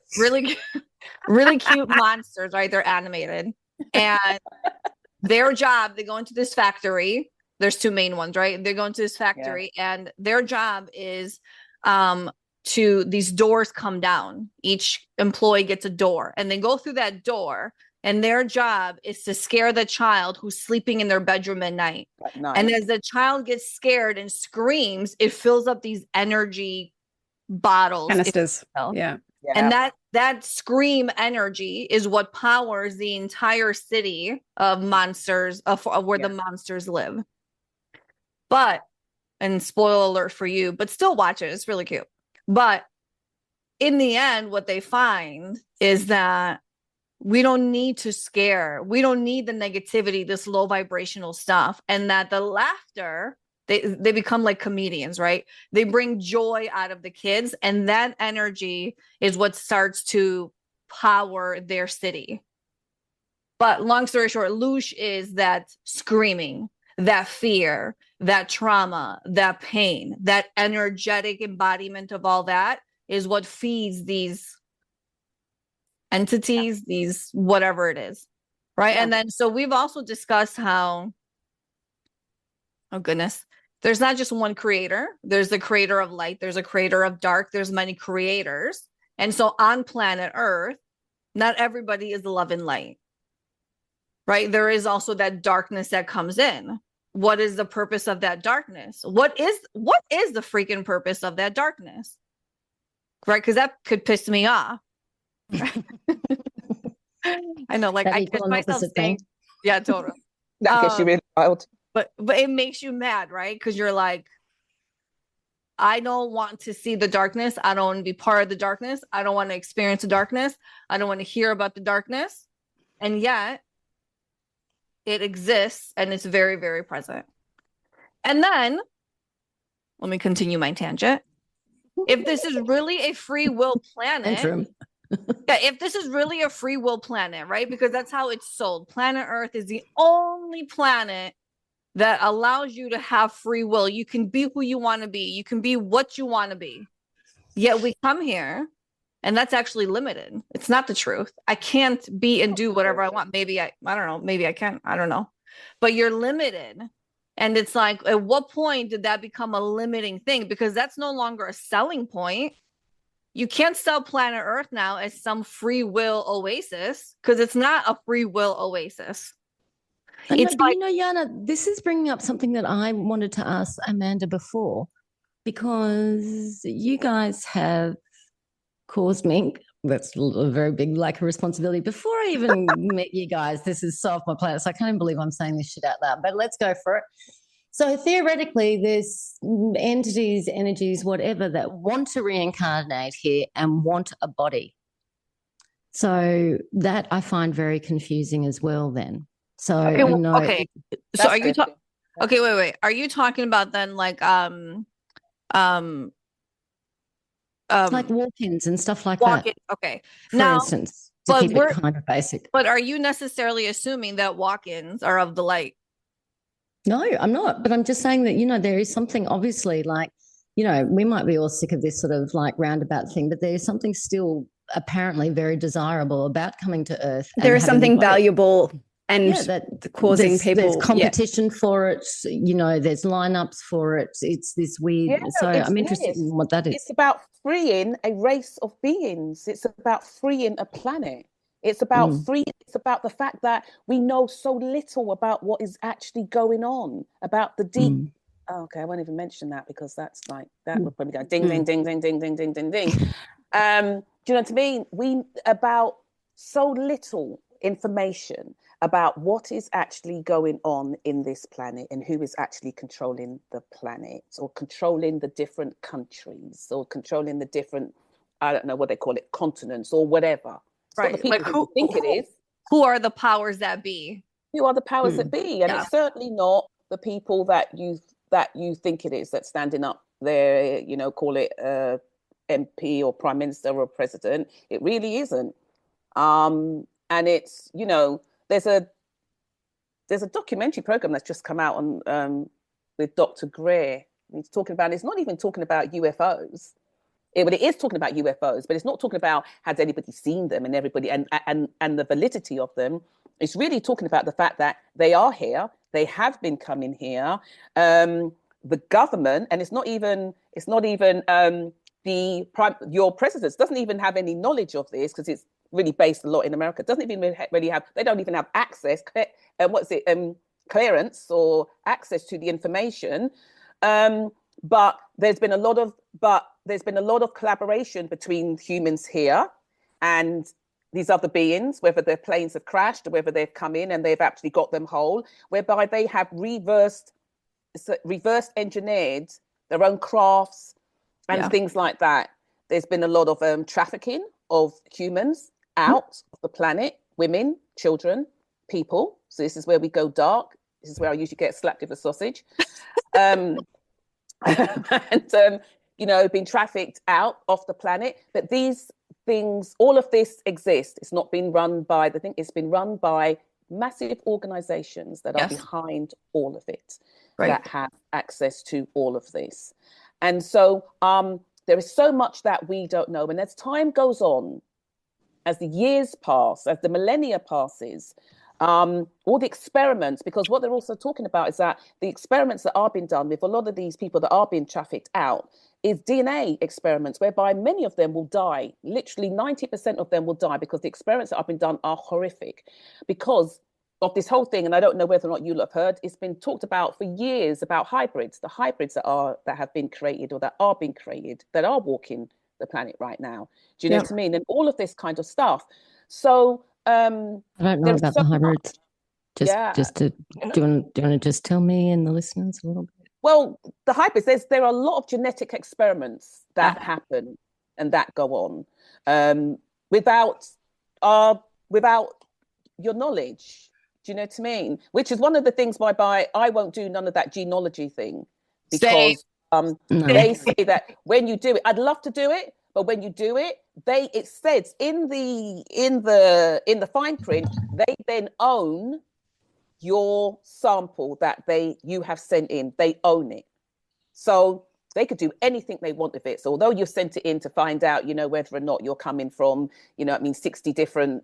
really cute monsters, right? They're animated, and their job, they go into this factory. There's two main ones, right? They're going to this factory, and their job is these doors come down. Each employee gets a door, and they go through that door, and their job is to scare the child who's sleeping in their bedroom at night. And as the child gets scared and screams, it fills up these energy bottles. Canisters. Yeah. And that scream energy is what powers the entire city of monsters, of where the monsters live. But, and spoiler alert for you, but still watch it. It's really cute. But in the end, what they find is that we don't need to scare. We don't need the negativity, this low vibrational stuff. And that the laughter, they become like comedians, right? They bring joy out of the kids. And that energy is what starts to power their city. But long story short, loosh is that screaming, that fear, that trauma, that pain, that energetic embodiment of all that is what feeds these entities, these whatever it is, right? And then so we've also discussed how, oh goodness, there's not just one creator. There's the creator of light, there's a creator of dark, there's many creators. And so on planet Earth, not everybody is love and light, right? There is also that darkness that comes in. What is the purpose of that darkness? What is the freaking purpose of that darkness? Right? Because that could piss me off. I know, like, I catch myself saying, yeah, totally. That gets you really wild. But it makes you mad, right? Because you're like, I don't want to see the darkness. I don't want to be part of the darkness. I don't want to experience the darkness. I don't want to hear about the darkness. And yet it exists, and it's very, very present. And then, let me continue my tangent. If this is really a free will planet, if this is really a free will planet, right? Because that's how it's sold. Planet Earth is the only planet that allows you to have free will. You can be who you want to be. You can be what you want to be. Yet we come here, and that's actually limited. It's not the truth. I can't be and do whatever I want. Maybe I don't know. Maybe I can. I don't know. But you're limited. And it's like, at what point did that become a limiting thing? Because that's no longer a selling point. You can't sell planet Earth now as some free will oasis, because it's not a free will oasis. It's like, you know, Yana, this is bringing up something that I wanted to ask Amanda before, because you guys have caused me, that's a very big lack of responsibility. Before I even met you guys, this is so off my planet, so I can't even believe I'm saying this shit out loud, but let's go for it. So theoretically, there's entities, energies, whatever, that want to reincarnate here and want a body. So that I find very confusing as well then. So okay, so are you talking? Okay, wait. Are you talking about then, like, like walk-ins and stuff like walk-ins. that. Okay. For Now, instance, to keep it kind of basic. But are you necessarily assuming that walk-ins are of the light? No, I'm not. But I'm just saying that, you know, there is something obviously like, you know, we might be all sick of this sort of like roundabout thing, but there is something still apparently very desirable about coming to Earth. There is something valuable and causing people. There's competition for it. You know, there's lineups for it. It's this weird. So I'm interested in what that is. It's about freeing a race of beings. It's about freeing a planet. It's about It's about the fact that we know so little about what is actually going on, about the deep. Oh, okay, I won't even mention that because that's like that would probably go ding, ding, ding, ding, ding, ding, ding, ding, ding. Do you know what I mean? We about so little information about what is actually going on in this planet and who is actually controlling the planet or controlling the different countries or controlling the different, I don't know what they call it, continents or whatever. Right. The people who think it is. Who are the powers that be? Who are the powers that be? And it's certainly not the people that you think it is that's standing up there, you know, call it MP or prime minister or president. It really isn't. And it's, you know, there's a documentary program that's just come out on with Dr. Greer. He's talking about, it's not even talking about UFOs. But it is talking about UFOs, but it's not talking about has anybody seen them and everybody and the validity of them. It's really talking about the fact that they are here. They have been coming here. The government, and it's not even your president doesn't even have any knowledge of this because it's really based a lot in America. Doesn't even really have. They don't even have access. Clearance or access to the information. But there's been a lot of collaboration between humans here and these other beings, whether their planes have crashed or whether they've come in and they've actually got them whole, whereby they have reverse engineered their own crafts and things like that. There's been a lot of trafficking of humans out of the planet, women, children, people. So this is where we go dark. This is where I usually get slapped with a sausage. You know, being trafficked out off the planet. But these things, all of this exists. It's not been run by it's been run by massive organizations that are behind all of it, that have access to all of this. And so there is so much that we don't know. And as time goes on, as the years pass, as the millennia passes, all the experiments, because what they're also talking about is that the experiments that are being done with a lot of these people that are being trafficked out is DNA experiments, whereby many of them will die. Literally 90% of them will die because the experiments that have been done are horrific because of this whole thing. And I don't know whether or not you'll have heard, it's been talked about for years about hybrids, the hybrids that have been created or that are being created, that are walking the planet right now. Do you know what I mean? And all of this kind of stuff. So I don't know about the hybrids. Do you want to just tell me and the listeners a little bit? Well, the hybrids, there are a lot of genetic experiments that happen and that go on without your knowledge. Do you know what I mean? Which is one of the things whereby I won't do none of that genealogy thing because they say that when you do it, I'd love to do it, but when you do it, it says in the fine print, they then own your sample that you have sent in. They own it. So they could do anything they want with it. So although you've sent it in to find out, you know, whether or not you're coming from, 60 different,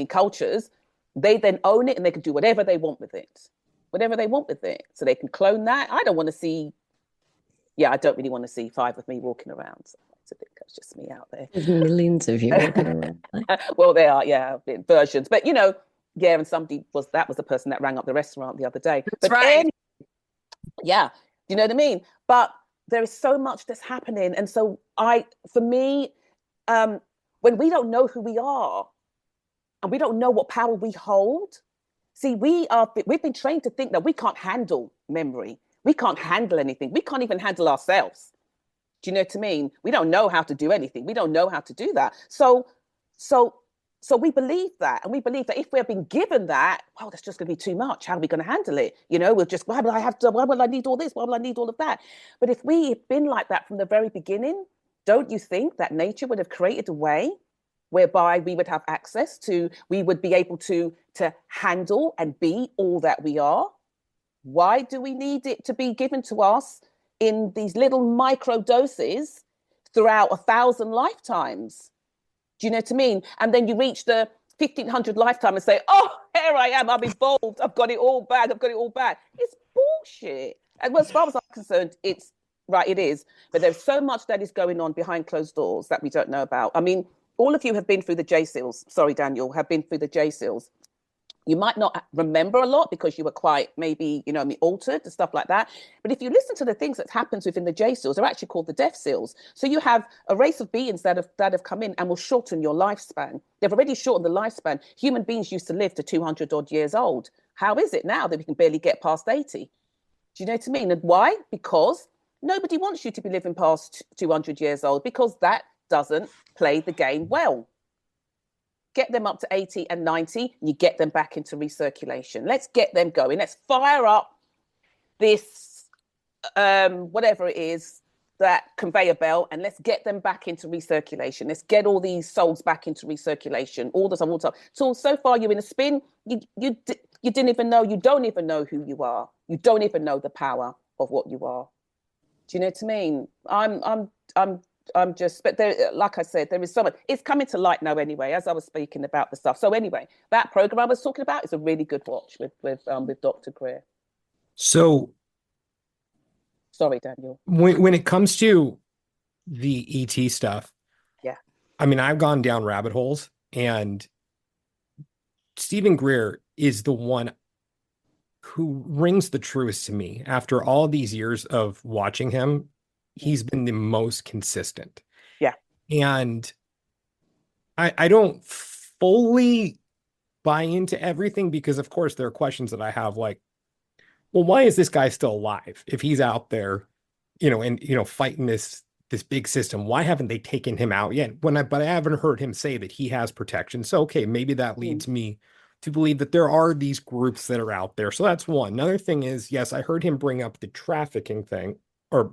cultures, they then own it and they can do whatever they want with it. Whatever they want with it. So they can clone that. I don't really want to see 5 of me walking around. So I think that's just me out there. There's millions of you walking around. Well, there are, versions. But, and somebody was the person that rang up the restaurant the other day. That's right. Do you know what I mean? But there is so much that's happening. And so when we don't know who we are and we don't know what power we hold, see, we've been trained to think that we can't handle memory. We can't handle anything. We can't even handle ourselves. Do you know what I mean? We don't know how to do anything. We don't know how to do that. So we believe that. And we believe that if we're being given that, well, that's just going to be too much. How are we going to handle it? We'll just, why will I need all this? Why will I need all of that? But if we've been like that from the very beginning, don't you think that nature would have created a way whereby we would have access to, we would be able to handle and be all that we are? Why do we need it to be given to us in these little micro doses throughout 1,000 lifetimes? Do you know what I mean? And then you reach the 1,500 lifetime and say, oh, here I am, I'm evolved, I've got it all back, It's bullshit. And as far as I'm concerned, it's right, it is. But there's so much that is going on behind closed doors that we don't know about. I mean, all of you have been through the J-seals. Sorry, Daniel, have been through the J-seals. You might not remember a lot because you were quite maybe, altered and stuff like that. But if you listen to the things that happens within the J-seals, they're actually called the death seals. So you have a race of beings that have come in and will shorten your lifespan. They've already shortened the lifespan. Human beings used to live to 200 odd years old. How is it now that we can barely get past 80? Do you know what I mean? And why? Because nobody wants you to be living past 200 years old, because that doesn't play the game well. Get them up to 80 and 90, you get them back into recirculation. Let's get them going. Let's fire up this, whatever it is, that conveyor belt, and let's get them back into recirculation. Let's get all these souls back into recirculation all the time. So far you're in a spin. You don't even know who you are. You don't even know the power of what you are. Do you know what I mean? I'm just, but there, like I said, there is so much. It's coming to light now anyway, as I was speaking about the stuff. So anyway, that program I was talking about is a really good watch with Dr. Greer. So, sorry, Daniel. When it comes to the ET stuff, yeah, I mean, I've gone down rabbit holes, and Stephen Greer is the one who rings the truest to me. After all these years of watching him, he's been the most consistent. Yeah. And I don't fully buy into everything, because of course there are questions that I have, like, well, why is this guy still alive if he's out there, fighting this big system? Why haven't they taken him out yet? But I haven't heard him say that he has protection. So, okay, maybe that leads me to believe that there are these groups that are out there. So that's one. Another thing is, yes, I heard him bring up the trafficking thing, or,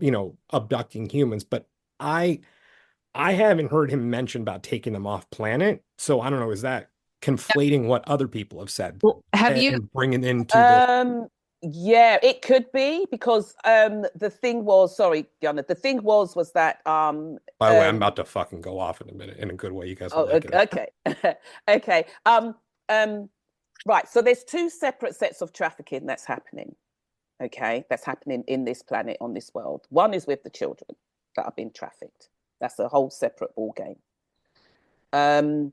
abducting humans, but I haven't heard him mention about taking them off planet. So I don't know, is that conflating what other people have said? Well, have you bringing into yeah, it could be, because the thing was, sorry, Diana, the thing was that by the way, I'm about to fucking go off in a minute, in a good way. You guys will like it. Okay. Okay. Right, so there's two separate sets of trafficking that's happening. Okay, that's happening in this planet, on this world. One is with the children that are being trafficked. That's a whole separate ball game. And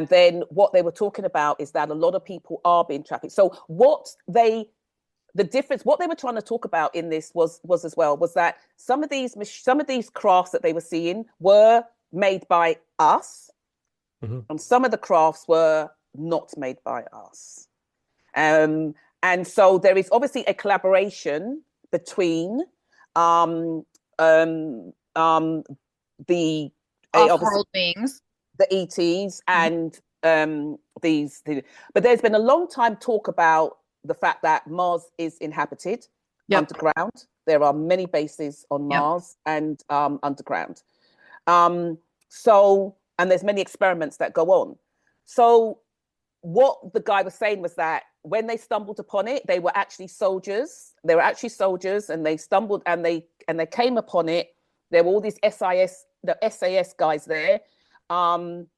then what they were talking about is that a lot of people are being trafficked. So what they were trying to talk about in this was that some of these crafts that they were seeing were made by us, and some of the crafts were not made by us. And so there is obviously a collaboration between the off-world beings, the ETs, and these. But there's been a long time talk about the fact that Mars is inhabited underground. There are many bases on Mars and underground. So, and there's many experiments that go on. So what the guy was saying was that when they stumbled upon it, they were actually soldiers. And they stumbled and they came upon it. There were all these SAS guys there. And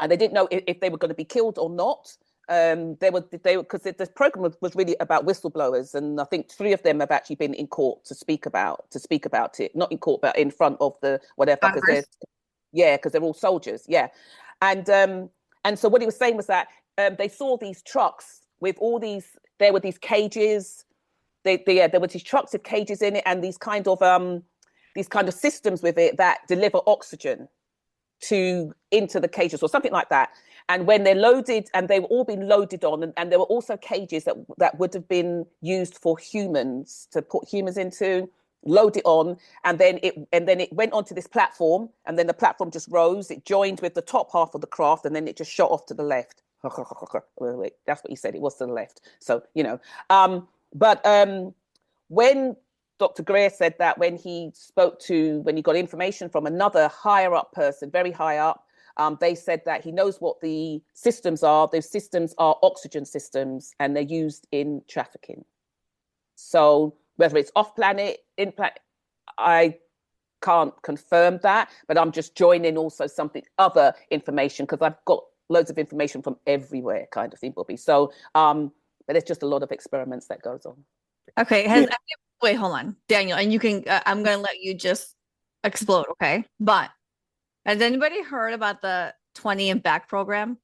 they didn't know if they were going to be killed or not. Because the program was really about whistleblowers, and I think 3 of them have actually been in court to speak about it. Not in court, but in front of the whatever. Because they're all soldiers. Yeah, and so what he was saying was that they saw these trucks with all these. There were these cages. There were these trucks with cages in it, and these kind of systems with it that deliver oxygen into the cages or something like that. And when they're loaded, and they were all being loaded on, and there were also cages that would have been used for humans, to put humans into, load it on, and then it went onto this platform, and then the platform just rose, it joined with the top half of the craft, and then it just shot off to the left. Wait, that's what he said, it was to the left. So, when Dr. Greer said that when he got information from another higher up person, very high up, they said that he knows what the systems are. Those systems are oxygen systems, and they're used in trafficking. So whether it's off planet, in planet, I can't confirm that, but I'm just joining also other information, because I've got loads of information from everywhere, kind of thing, Bobby. So, but there's just a lot of experiments that goes on. Okay, wait, hold on, Daniel, and you can. I'm going to let you just explode, okay? But has anybody heard about the 20 and back program?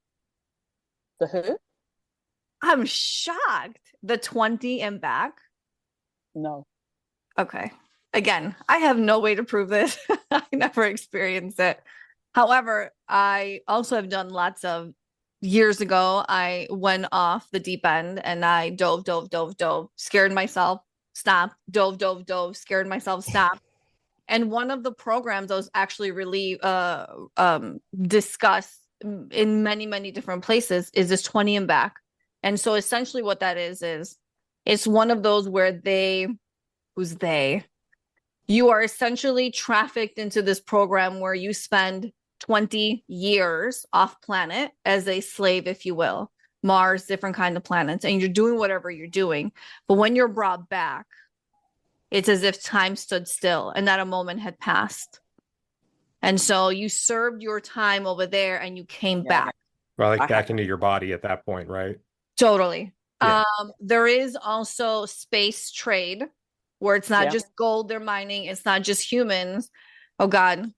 The who? I'm shocked. The 20 and back? No. Okay. Again, I have no way to prove this. I never experienced it. However, I also have done lots of years ago. I went off the deep end and I dove, scared myself, stopped, dove, scared myself, stopped. And one of the programs that was actually really discussed in many, many different places is this 20 and back. And so essentially what that is it's one of those where you are essentially trafficked into this program where you spend 20 years off planet as a slave, if you will, Mars, different kind of planets, and you're doing whatever you're doing. But when you're brought back, it's as if time stood still and that a moment had passed. And so you served your time over there and you came back. Well, like back into your body at that point, right? Totally. Yeah. There is also space trade where it's not just gold they're mining. It's not just humans. Oh God.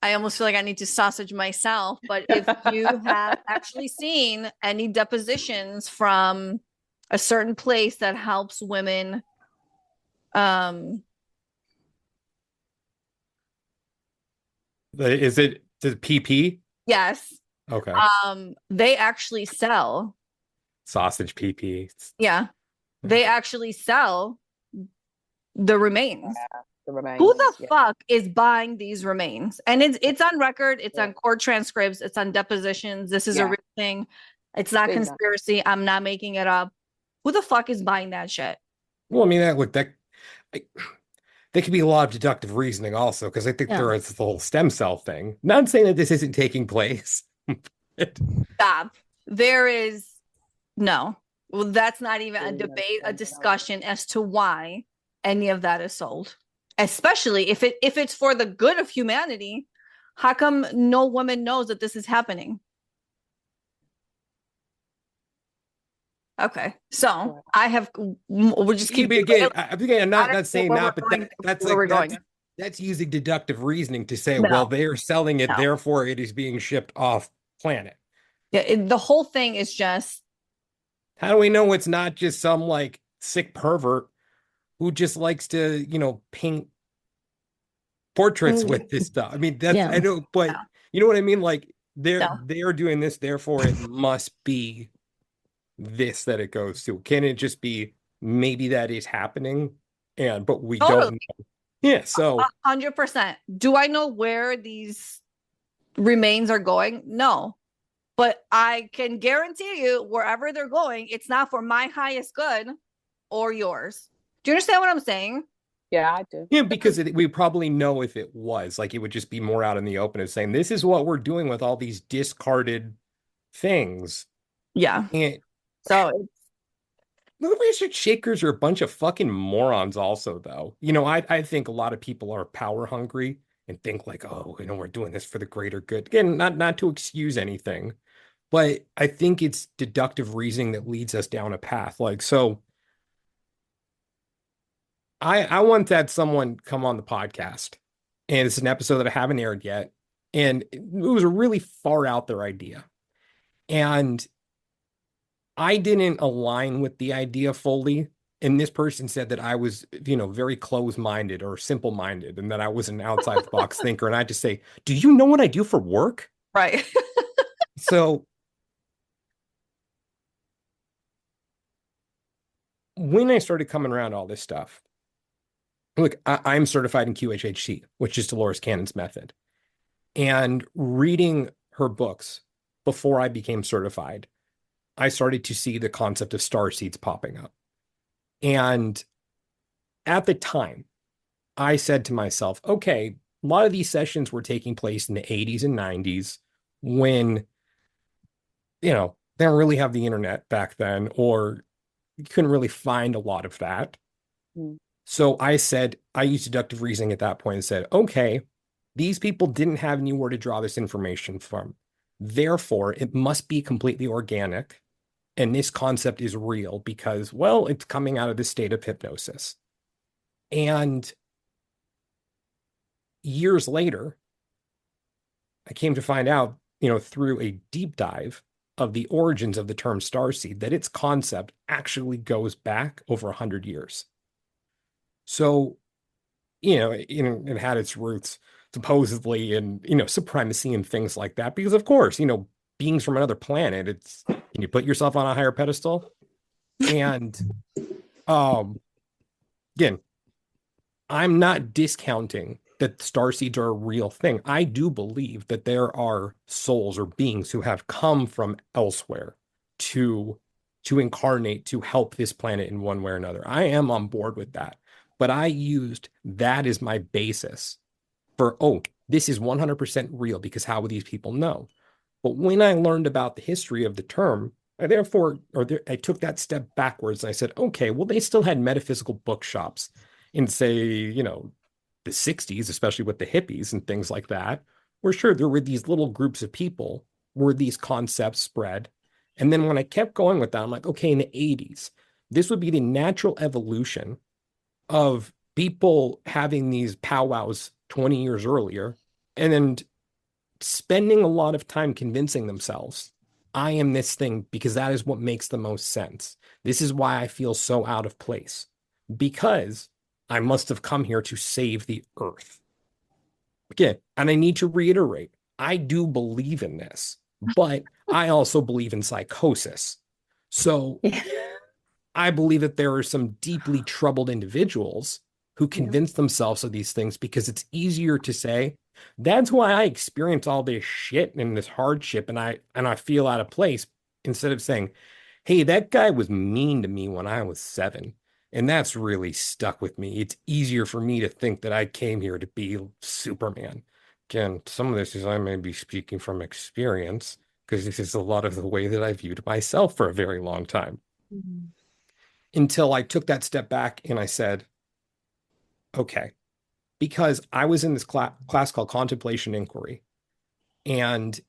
I almost feel like I need to sausage myself. But if you have actually seen any depositions from a certain place that helps women, is it the PP? Yes. Okay. They actually sell sausage PP. Yeah. They actually sell the remains. Yeah, the remains. Who the fuck is buying these remains? And it's on record, it's on court transcripts, it's on depositions. This is a real thing. It's not conspiracy. I'm not making it up. Who the fuck is buying that shit? Well, I mean, there could be a lot of deductive reasoning also, because I think there is the whole stem cell thing. Not saying that this isn't taking place. Stop. There is no. Well, that's not even a debate, a discussion as to why any of that is sold. Especially if it's for the good of humanity, how come no woman knows that this is happening? Okay, so we'll just keep again. I'm not saying that, but that's using deductive reasoning to say, well, they're selling it, therefore it is being shipped off planet. Yeah, the whole thing is just. How do we know it's not just some like sick pervert who just likes to, paint portraits with this stuff? I mean, I know, but you know what I mean? Like they're doing this, therefore it must be this that it goes to. Can it just be maybe that is happening? But we don't know. Yeah, so 100%. Do I know where these remains are going? No. But I can guarantee you, wherever they're going, it's not for my highest good or yours. Do you understand what I'm saying? Yeah, I do. Yeah, because we probably know if it was. Like, it would just be more out in the open of saying, this is what we're doing with all these discarded things. Yeah. And so the research shakers are a bunch of fucking morons also, though. I think a lot of people are power hungry and think like, oh, we're doing this for the greater good. Again, not to excuse anything. But I think it's deductive reasoning that leads us down a path. Like, so I want that someone come on the podcast, and it's an episode that I haven't aired yet. And it was a really far out there idea. And I didn't align with the idea fully. And this person said that I was, very closed-minded or simple-minded, and that I was an outside-the-box thinker. And I just say, do you know what I do for work? Right. So when I started coming around all this stuff, look, I'm certified in QHHT, which is Dolores Cannon's method. And reading her books before I became certified, I started to see the concept of star seeds popping up. And at the time, I said to myself, okay, a lot of these sessions were taking place in the 80s and 90s when, they don't really have the internet back then, or you couldn't really find a lot of that. So I used deductive reasoning at that point and said, okay, these people didn't have anywhere to draw this information from. Therefore, it must be completely organic. And this concept is real because, well, it's coming out of this state of hypnosis. And years later, I came to find out, through a deep dive of the origins of the term starseed, that its concept actually goes back over 100 years. So, it had its roots supposedly in, supremacy and things like that. Because of course, beings from another planet, can you put yourself on a higher pedestal? And again, I'm not discounting that starseeds are a real thing. I do believe that there are souls or beings who have come from elsewhere to incarnate to help this planet in one way or another. I am on board with that. But I used that as my basis for, this is 100% real, because how would these people know? But when I learned about the history of the term, I took that step backwards and I said, okay, well, they still had metaphysical bookshops in, say, the 60s, especially with the hippies and things like that, where sure, there were these little groups of people where these concepts spread. And then when I kept going with that, I'm like, okay, in the 80s, this would be the natural evolution of people having these powwows 20 years earlier, and then spending a lot of time convincing themselves, I am this thing, because that is what makes the most sense. This is why I feel so out of place, because I must have come here to save the earth. Again, and I need to reiterate, I do believe in this, but I also believe in psychosis. So I believe that there are some deeply troubled individuals who convince themselves of these things because it's easier to say, that's why I experience all this shit and this hardship and I feel out of place, instead of saying, hey, that guy was mean to me when I was 7. And that's really stuck with me. It's easier for me to think that I came here to be Superman. Again, some of this is, I may be speaking from experience, because this is a lot of the way that I viewed myself for a very long time. Until I took that step back and I said, okay, because I was in this class called Contemplation Inquiry, and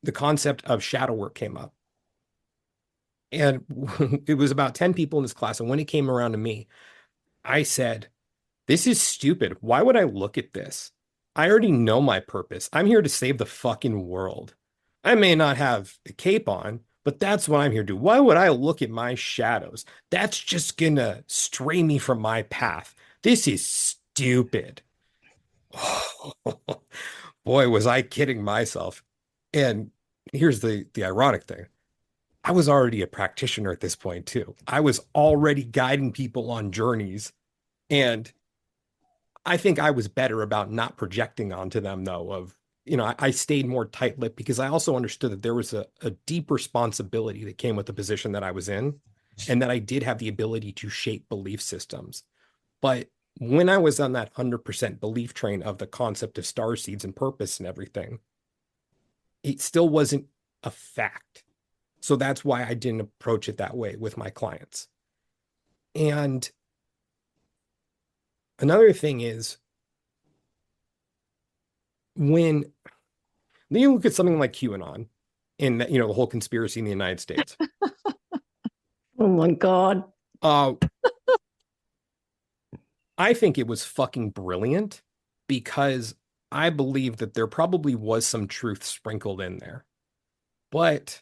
the concept of shadow work came up. And it was about 10 people in this class. And when it came around to me, I said, this is stupid. Why would I look at this? I already know my purpose. I'm here to save the fucking world. I may not have a cape on, but that's what I'm here to do. Why would I look at my shadows? That's just gonna stray me from my path. This is stupid. Boy, was I kidding myself. And here's the ironic thing. I was already a practitioner at this point too. I was already guiding people on journeys. And I think I was better about not projecting onto them, though, I stayed more tight-lipped, because I also understood that there was a deep responsibility that came with the position that I was in, and that I did have the ability to shape belief systems. But when I was on that 100% belief train of the concept of star seeds and purpose and everything, it still wasn't a fact. So that's why I didn't approach it that way with my clients. And another thing is, when you look at something like QAnon and the whole conspiracy in the United States. Oh my God. I think it was fucking brilliant, because I believe that there probably was some truth sprinkled in there. But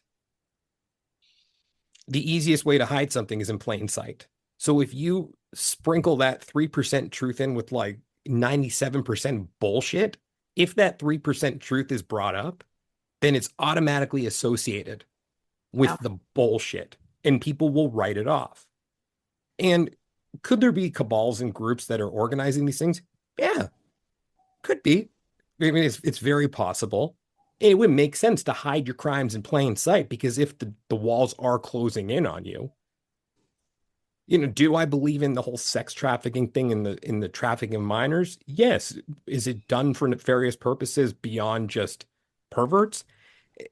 the easiest way to hide something is in plain sight. So if you sprinkle that 3% truth in with like 97% bullshit, if that 3% truth is brought up, then it's automatically associated with the bullshit, and people will write it off. And could there be cabals and groups that are organizing these things? Yeah, could be. I mean, it's very possible. And it would make sense to hide your crimes in plain sight, because if the walls are closing in on you, Do I believe in the whole sex trafficking thing in the trafficking of minors? Yes. Is it done for nefarious purposes beyond just perverts?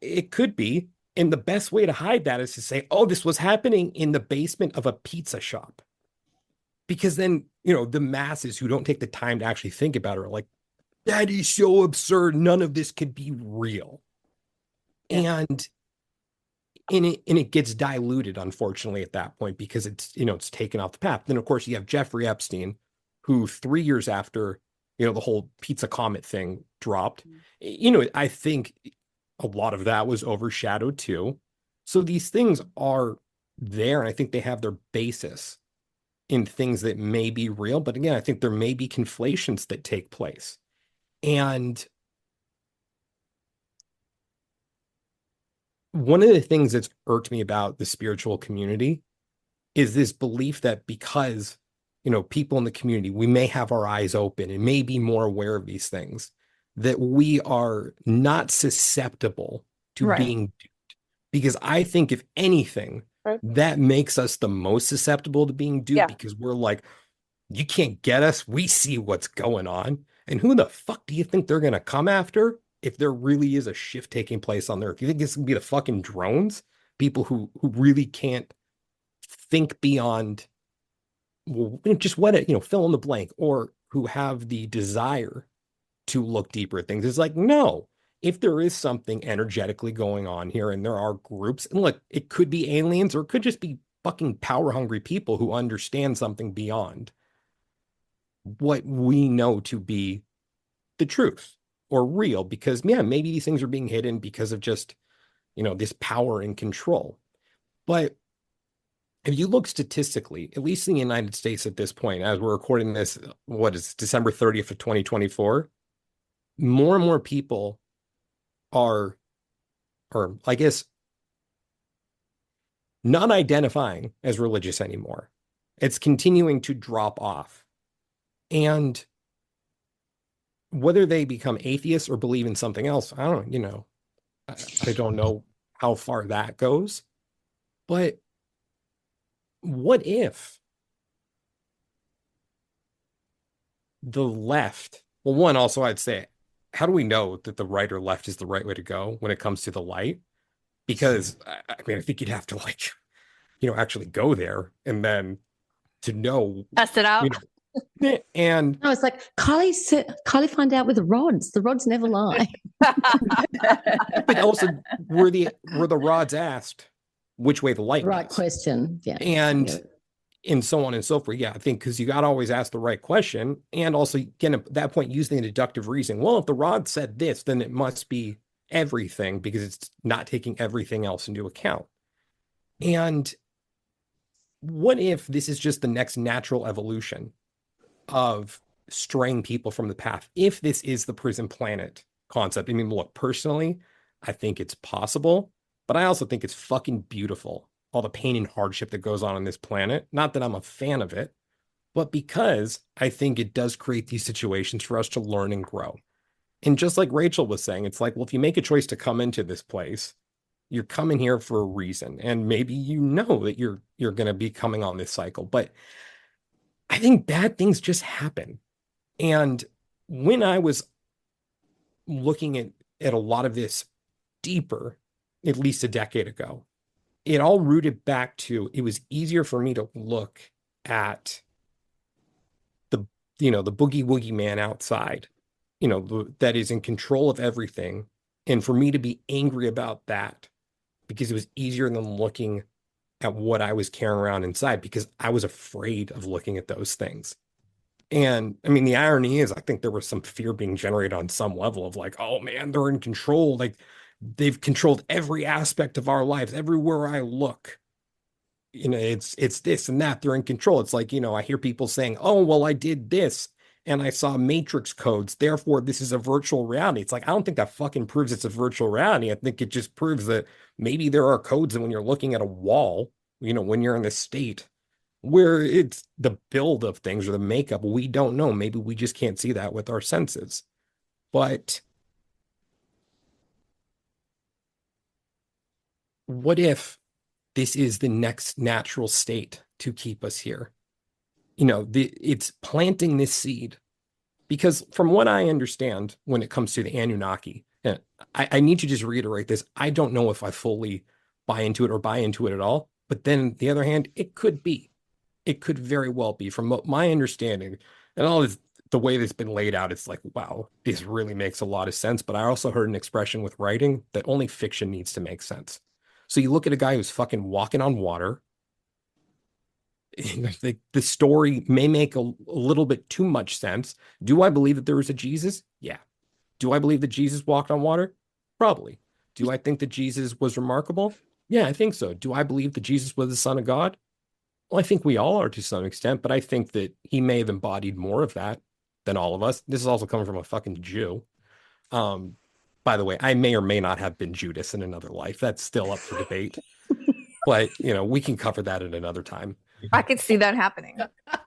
It could be. And the best way to hide that is to say, oh, this was happening in the basement of a pizza shop. Because then, the masses who don't take the time to actually think about it are like, that is so absurd. None of this could be real. Yeah. And it gets diluted, unfortunately, at that point, because it's taken off the path. Then, of course, you have Jeffrey Epstein, who 3 years after, the whole pizza comet thing dropped, I think a lot of that was overshadowed too. So these things are there, and I think they have their basis in things that may be real. But again, I think there may be conflations that take place. And one of the things that's irked me about the spiritual community is this belief that because, people in the community, we may have our eyes open and may be more aware of these things, that we are not susceptible to being duped. Because I think if anything, that makes us the most susceptible to being duped, because we're like, you can't get us. We see what's going on. And who the fuck do you think they're going to come after if there really is a shift taking place on Earth? You think it's going to be the fucking drones? People who really can't think beyond, just fill in the blank, or who have the desire to look deeper at things. It's like, no, if there is something energetically going on here and there are groups, and look, it could be aliens or it could just be fucking power hungry people who understand something beyond what we know to be the truth or real, because maybe these things are being hidden because of just, this power and control. But if you look statistically, at least in the United States at this point, as we're recording this, what is December 30th of 2024, more and more people are, or I guess, not identifying as religious anymore. It's continuing to drop off. And whether they become atheists or believe in something else, I don't know how far that goes. But what if the left, well, one, also I'd say, how do we know that the right or left is the right way to go when it comes to the light? Because I think you'd have to actually go there and then to know. Test it out. And no, it's like Kylie find out with the rods. The rods never lie. But also, were the rods asked which way the light right was? Question, yeah, and so on and so forth. Yeah, I think because you got to always ask the right question, and also again at that point using the deductive reasoning. Well, if the rod said this, then it must be everything, because it's not taking everything else into account. And what if this is just the next natural evolution of straying people from the path? If this is the prison planet concept, look, personally, I think it's possible, but I also think it's fucking beautiful, all the pain and hardship that goes on this planet. Not that I'm a fan of it, but because I think it does create these situations for us to learn and grow. And just like Rachel was saying, it's like, well, if you make a choice to come into this place, you're coming here for a reason, and maybe that you're going to be coming on this cycle. But I think bad things just happen. And when I was looking at a lot of this deeper, at least a decade ago, it all rooted back to, it was easier for me to look at the boogie woogie man outside, that is in control of everything. And for me to be angry about that, because it was easier than looking at what I was carrying around inside, because I was afraid of looking at those things. And the irony is, I think there was some fear being generated on some level of like, oh man, they're in control. Like they've controlled every aspect of our lives. Everywhere I look, it's this and that. They're in control. It's like, I hear people saying, oh, well, I did this and I saw matrix codes, therefore this is a virtual reality. It's like, I don't think that fucking proves it's a virtual reality. I think it just proves that maybe there are codes that when you're looking at a wall, when you're in this state where it's the build of things or the makeup, we don't know. Maybe we just can't see that with our senses. But what if this is the next natural state to keep us here. You know, it's planting this seed. Because from what I understand, when it comes to the Anunnaki, and I need to just reiterate this, I don't know if I fully buy into it or buy into it at all. But then on the other hand, it could be. It could very well be. From what my understanding, and all this, the way that's been laid out, it's like, wow, this really makes a lot of sense. But I also heard an expression with writing that only fiction needs to make sense. So you look at a guy who's fucking walking on water. The story may make a little bit too much sense. Do I believe that there was a Jesus? Yeah. Do I believe that Jesus walked on water? Probably. Do I think that Jesus was remarkable? Yeah, I think so. Do I believe that Jesus was the Son of God? Well, I think we all are to some extent, but I think that he may have embodied more of that than all of us. This is also coming from a fucking Jew. By the way, I may or may not have been Judas in another life. That's still up for debate. But, you know, we can cover that at another time. I could see that happening.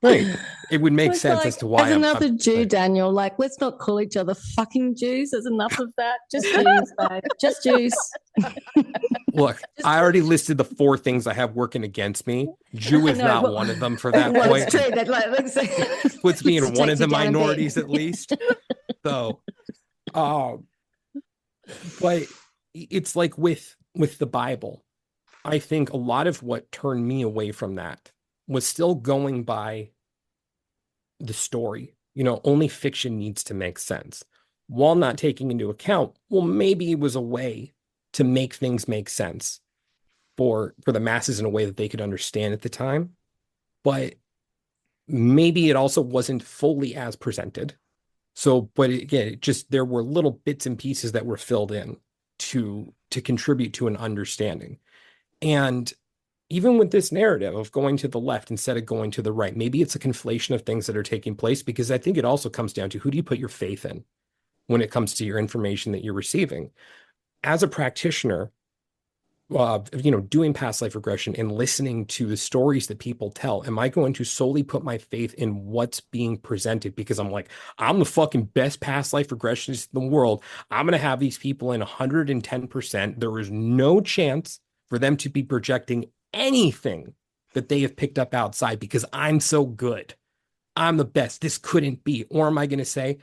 Right. It would make It's sense like, as to why as another Jew, Daniel, like, let's not call each other fucking Jews. There's enough of that. Just Jews, babe. Just Jews. Look, I already listed the 4 things I have working against me. Jew is not one of them for that well, point. it's true. That, like, Puts me in it one takes of the you down a bit. minorities at least. So, but it's like with the Bible, I think a lot of what turned me away from that was still going by the story. You know, only fiction needs to make sense, while not taking into account, well, maybe it was a way to make things make sense for the masses in a way that they could understand at the time. But maybe it also wasn't fully as presented. So, but again, just there were little bits and pieces that were filled in to contribute to an understanding. And even with this narrative of going to the left instead of going to the right, maybe it's a conflation of things that are taking place, because I think it also comes down to who do you put your faith in when it comes to your information that you're receiving. As a practitioner, you know, doing past life regression and listening to the stories that people tell, am I going to solely put my faith in what's being presented because I'm like, I'm the fucking best past life regressionist in the world. I'm going to have these people in 110%. There is no chance for them to be projecting anything that they have picked up outside because I'm so good. I'm the best. This couldn't be. Or am I going to say,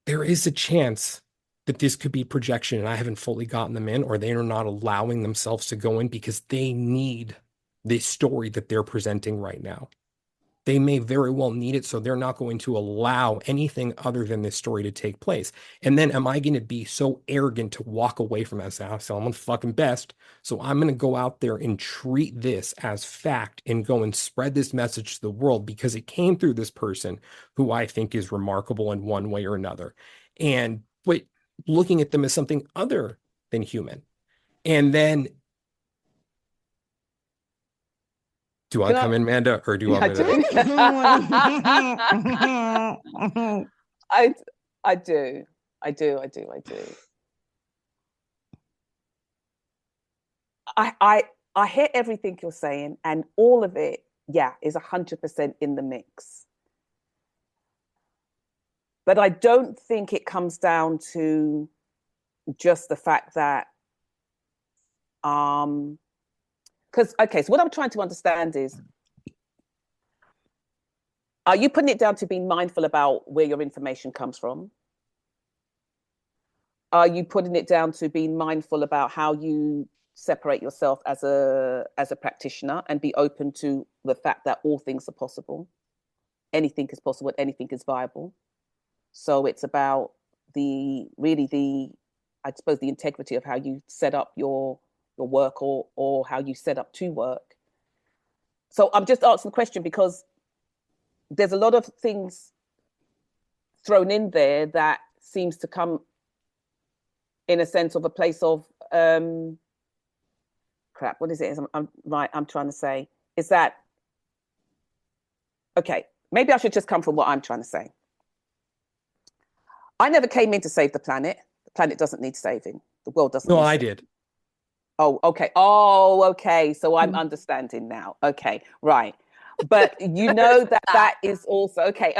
there is a chance that this could be projection and I haven't fully gotten them in, or they are not allowing themselves to go in because they need this story that they're presenting right now. They may very well need it, so they're not going to allow anything other than this story to take place. And then am I going to be so arrogant to walk away from that and say, so I'm the fucking best, so I'm going to go out there and treat this as fact and go and spread this message to the world because it came through this person who I think is remarkable in one way or another. And but looking at them as something other than human. And then, do I come in, Amanda, or do you want me to? I do. I hear everything you're saying, and all of it, yeah, is 100% in the mix. But I don't think it comes down to just the fact that, because, okay, so what I'm trying to understand is, are you putting it down to being mindful about where your information comes from? Are you putting it down to being mindful about how you separate yourself as a practitioner and be open to the fact that all things are possible? Anything is possible, anything is viable. So it's about I suppose, the integrity of how you set up your work or how you set up to work. So I'm just asking the question because there's a lot of things thrown in there that seems to come in a sense of a place of crap. What is it? I'm trying to say is that, okay, maybe I should just come from what I'm trying to say. I never came in to save the planet. The planet doesn't need saving. The world doesn't. No, I did. Oh, okay. So I'm understanding now. Okay, right. But you know that is also okay.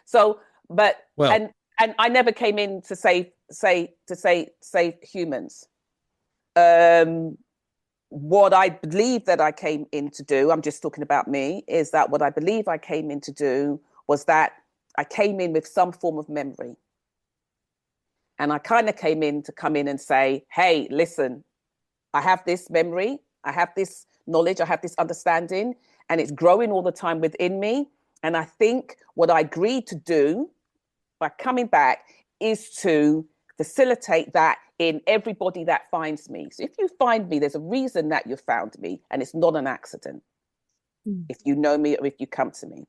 So, but and I never came in to save humans. what I believe that I came in to do, I'm just talking about me, is that what I believe I came in to do was that I came in with some form of memory. And I kind of came in to come in and say, hey, listen, I have this memory, I have this knowledge, I have this understanding, and it's growing all the time within me. And I think what I agreed to do by coming back is to facilitate that in everybody that finds me. So if you find me, there's a reason that you found me, and it's not an accident. If you know me or if you come to me.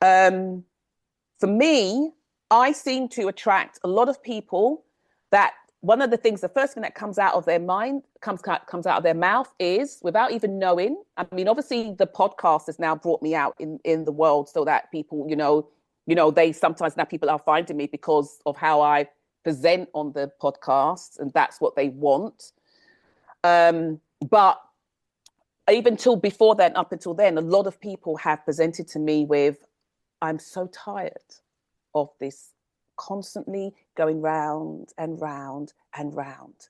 For me, I seem to attract a lot of people that one of the things, the first thing that comes out of their mind, comes out of their mouth is, without even knowing, I mean, obviously the podcast has now brought me out in the world so that people, they sometimes now people are finding me because of how I present on the podcast, and that's what they want. But even till before then, up until then, a lot of people have presented to me with, I'm so tired of this constantly going round and round and round.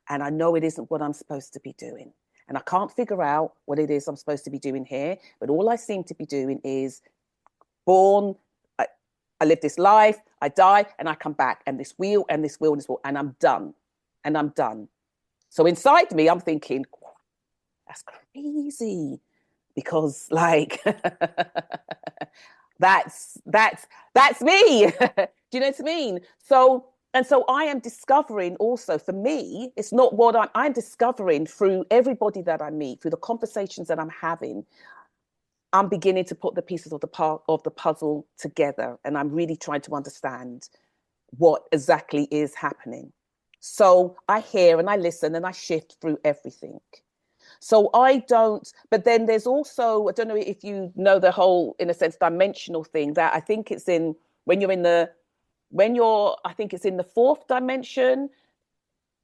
And I know it isn't what I'm supposed to be doing. And I can't figure out what it is I'm supposed to be doing here. But all I seem to be doing is born, I live this life, I die, and I come back. And this wheel, and this wheel, and this wheel, and I'm done. And I'm done. So inside me, I'm thinking, that's crazy. Because like, that's me. Do you know what I mean? So I am discovering also, for me, it's not what I'm discovering through everybody that I meet, through the conversations that I'm having. I'm beginning to put the pieces of the puzzle together, and I'm really trying to understand what exactly is happening. So I hear and I listen and I shift through everything. So but then there's also, I don't know if you know the whole, in a sense, dimensional thing that I think it's in, I think it's in the fourth dimension.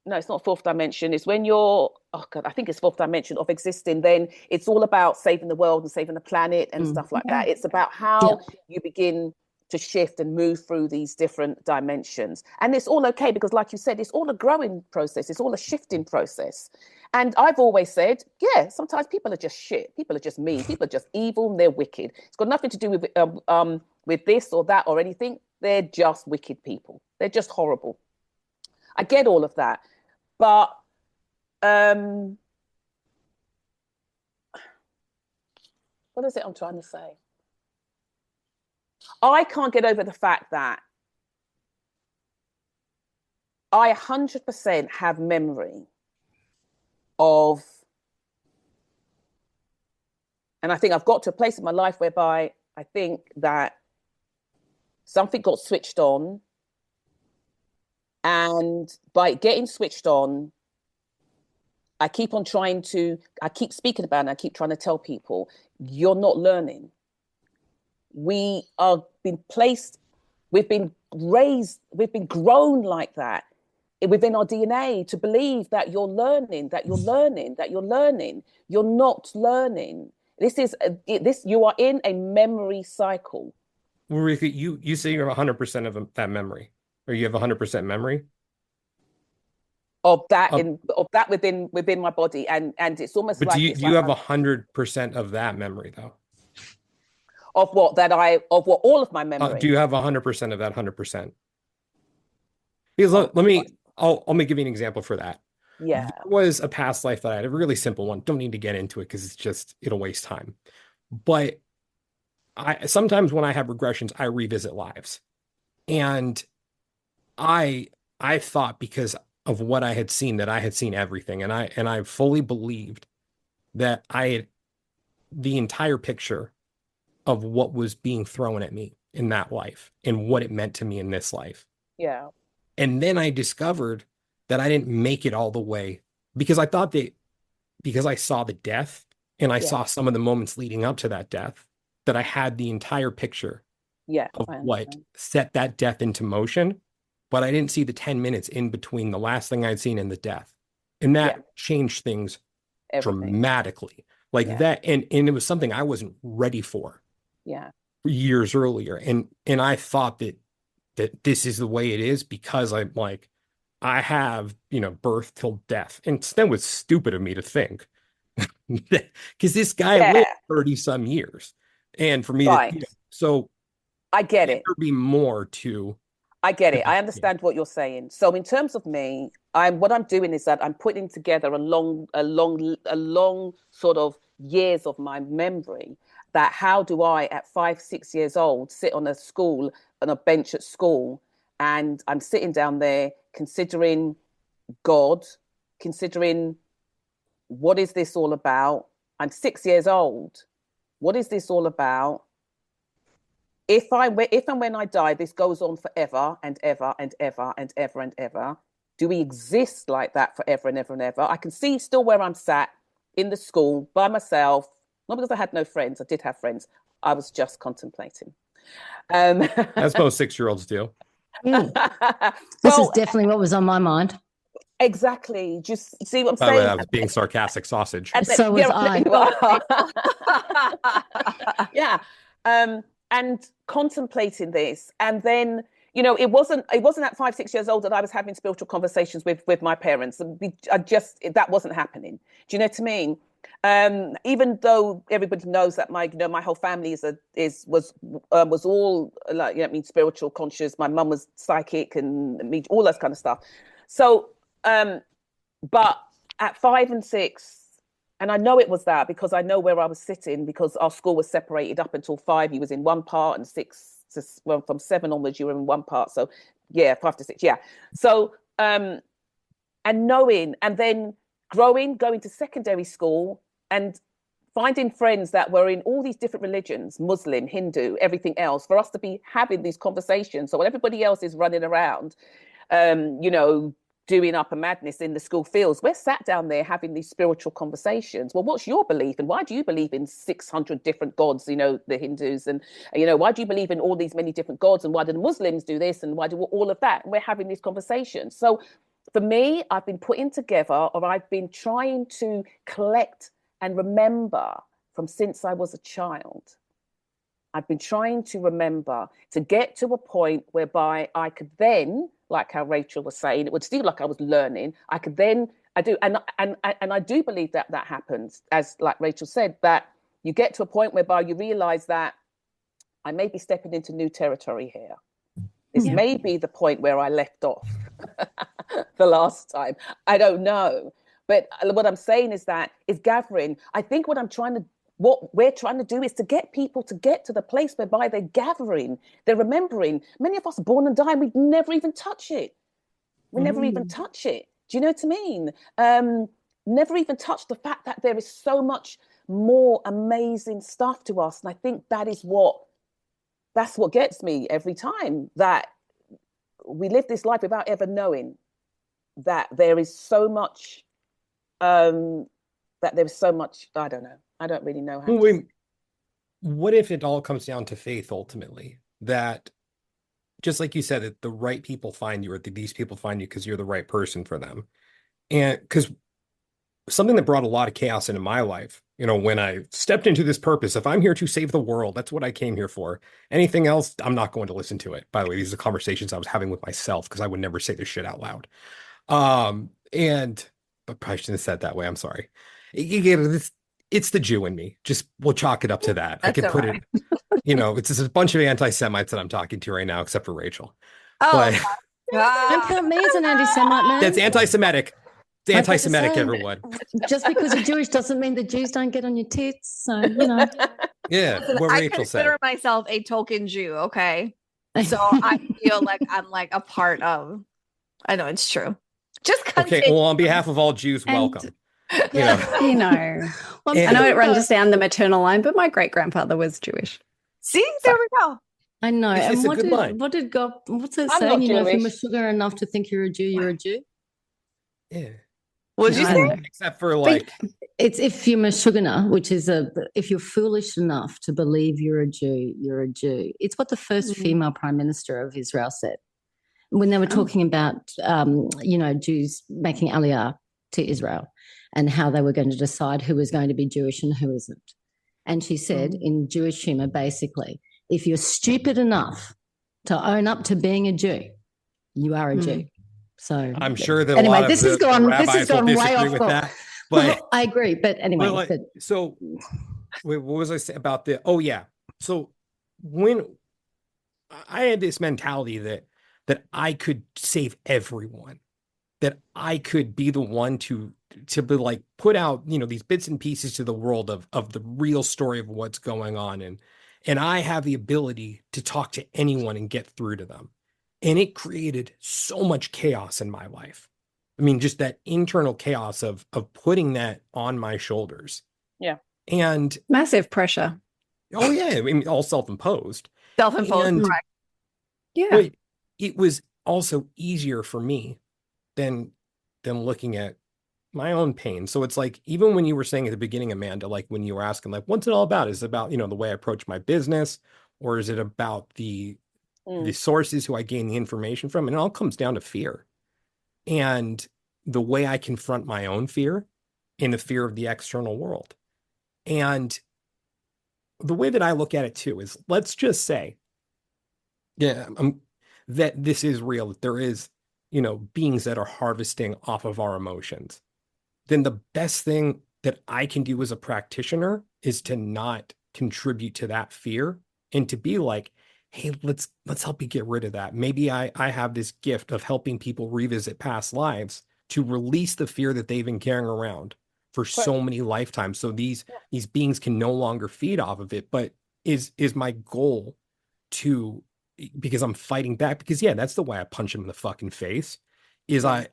No, it's not fourth dimension. It's when you're, I think it's fourth dimension of existing. Then it's all about saving the world and saving the planet and stuff like that. It's about how you begin to shift and move through these different dimensions. And it's all okay because, like you said, it's all a growing process. It's all a shifting process. And I've always said, yeah, sometimes people are just shit. People are just mean. People are just evil and they're wicked. It's got nothing to do with this or that or anything. They're just wicked people. They're just horrible. I get all of that. But what is it I'm trying to say? I can't get over the fact that I 100% have memory of, and I think I've got to a place in my life whereby I think that something got switched on. And by getting switched on, I keep speaking about it, and I keep trying to tell people, you're not learning. We are been placed, we've been raised, we've been grown like that within our DNA to believe that you're learning, that you're learning, that you're learning. You're not learning. You are in a memory cycle. Marika, you say you're 100% of that memory. Or you have 100% memory of that within my body, and it's almost. But do you have 100% of that memory though? Of what all of my memory? Do you have 100% of that 100%? Because I'll give you an example for that. Yeah, there was a past life that I had, a really simple one. Don't need to get into it because it'll waste time. But sometimes when I have regressions, I revisit lives, and I thought because of what I had seen that I had seen everything, and I fully believed that I had the entire picture of what was being thrown at me in that life and what it meant to me in this life. Yeah. And then I discovered that I didn't make it all the way because I thought that because I saw the death and I saw some of the moments leading up to that death, that I had the entire picture of what set that death into motion. But I didn't see the 10 minutes in between the last thing I'd seen and the death. And that changed things dramatically. That. And it was something I wasn't ready for. Yeah. Years earlier. And I thought that this is the way it is because I'm like, I have, birth till death. And that was stupid of me to think. Because this guy lived 30 some years. And for me to, so I get it. There be more to. I get it. I understand what you're saying. So in terms of me, what I'm doing is that I'm putting together a long sort of years of my memory. That how do I, at 5, 6 years old, sit on a bench at school, and I'm sitting down there considering God, considering what is this all about? I'm 6 years old. What is this all about? If and when I die, this goes on forever and ever and ever and ever and ever. Do we exist like that forever and ever and ever? I can see still where I'm sat in the school by myself, not because I had no friends. I did have friends. I was just contemplating. As most 6-year-olds do. This is definitely what was on my mind. Exactly. Just see what I'm saying? By the way, I was being sarcastic sausage. So was I. Yeah. And contemplating this, and then it wasn't at 5, 6 years old that I was having spiritual conversations with my parents. That wasn't happening. Do you know what I mean? Even though everybody knows that my whole family was all like spiritual conscious. My mum was psychic and me, all that kind of stuff. So, but at 5 and 6. And I know it was that because I know where I was sitting, because our school was separated up until 5. You was in one part, and 6 from 7 onwards, you were in one part. So yeah, 5 to 6. Yeah. So, and knowing, and then going to secondary school and finding friends that were in all these different religions, Muslim, Hindu, everything else, for us to be having these conversations. So while everybody else is running around, doing up a madness in the school fields, we're sat down there having these spiritual conversations. Well, what's your belief, and why do you believe in 600 different gods, the Hindus, and why do you believe in all these many different gods, and why do the Muslims do this, and why do all of that? And we're having these conversations. So for me, I've been putting together, or I've been trying to collect and remember from since I was a child. I've been trying to remember to get to a point whereby I could then, like how Rachel was saying, it would feel like I was learning. I could then, I do believe that happens, as like Rachel said, that you get to a point whereby you realize that I may be stepping into new territory here. This may be the point where I left off the last time. I don't know. But what I'm saying is gathering. I think what we're trying to do is to get people to get to the place whereby they're gathering, they're remembering. Many of us born and die, we never even touch it. We never even touch it. Do you know what I mean? Never even touch the fact that there is so much more amazing stuff to us. And I think that's what gets me every time, that we live this life without ever knowing that there is so much, I don't know. I don't really know how. What if it all comes down to faith ultimately? That, just like you said, that the right people find you, or that these people find you because you're the right person for them. And because something that brought a lot of chaos into my life, when I stepped into this purpose, if I'm here to save the world, that's what I came here for. Anything else, I'm not going to listen to it. By the way, these are the conversations I was having with myself, because I would never say this shit out loud. But probably shouldn't have said it that way. I'm sorry. It's the Jew in me. We'll chalk it up to that. I could put it, it's just a bunch of anti-Semites that I'm talking to right now, except for Rachel. Oh, don't count me as an anti-Semite, man. That's anti-Semitic. It's anti-Semitic, everyone. Just because you're Jewish doesn't mean the Jews don't get on your tits. So, Yeah, what I Rachel said. consider myself a token Jew, okay? So I feel like I'm like a part of, I know it's true. Just continue. Okay, well, on behalf of all Jews, welcome. I know it runs down the maternal line, but my great-grandfather was Jewish. See, there we go. I know. It's and what's it saying? If you're sugar enough to think you're a Jew, you're a Jew. Yeah. What did you say? Except for like, it's if you're Mashugana, which is if you're foolish enough to believe you're a Jew, you're a Jew. It's what the first female prime minister of Israel said when they were talking about, Jews making aliyah to Israel and how they were going to decide who was going to be Jewish and who isn't. And she said in Jewish humor, basically, if you're stupid enough to own up to being a Jew, you are a Jew. So I'm sure that anyway, a lot of this has the gone rabbis will way disagree off with course. that. But I agree. But anyway, so wait, what was I saying about the? Oh yeah. So when I had this mentality that I could save everyone, that I could be the one to be like put out, these bits and pieces to the world of the real story of what's going on, and I have the ability to talk to anyone and get through to them. And it created so much chaos in my life. I mean, just that internal chaos of putting that on my shoulders. Yeah. And massive pressure. Oh yeah, I mean, all self-imposed. Self-imposed, correct. Yeah. But it was also easier for me than looking at my own pain. So it's like, even when you were saying at the beginning, Amanda, like when you were asking, like, what's it all about? Is it about, the way I approach my business, or is it about the sources who I gain the information from? And it all comes down to fear and the way I confront my own fear and the fear of the external world. And the way that I look at it too is, let's just say, that this is real, that there is, beings that are harvesting off of our emotions. Then the best thing that I can do as a practitioner is to not contribute to that fear and to be like, hey, let's help you get rid of that. Maybe I have this gift of helping people revisit past lives to release the fear that they've been carrying around for so many lifetimes. So these beings can no longer feed off of it. But is my goal to, because I'm fighting back, because that's the way I punch them in the fucking face, is I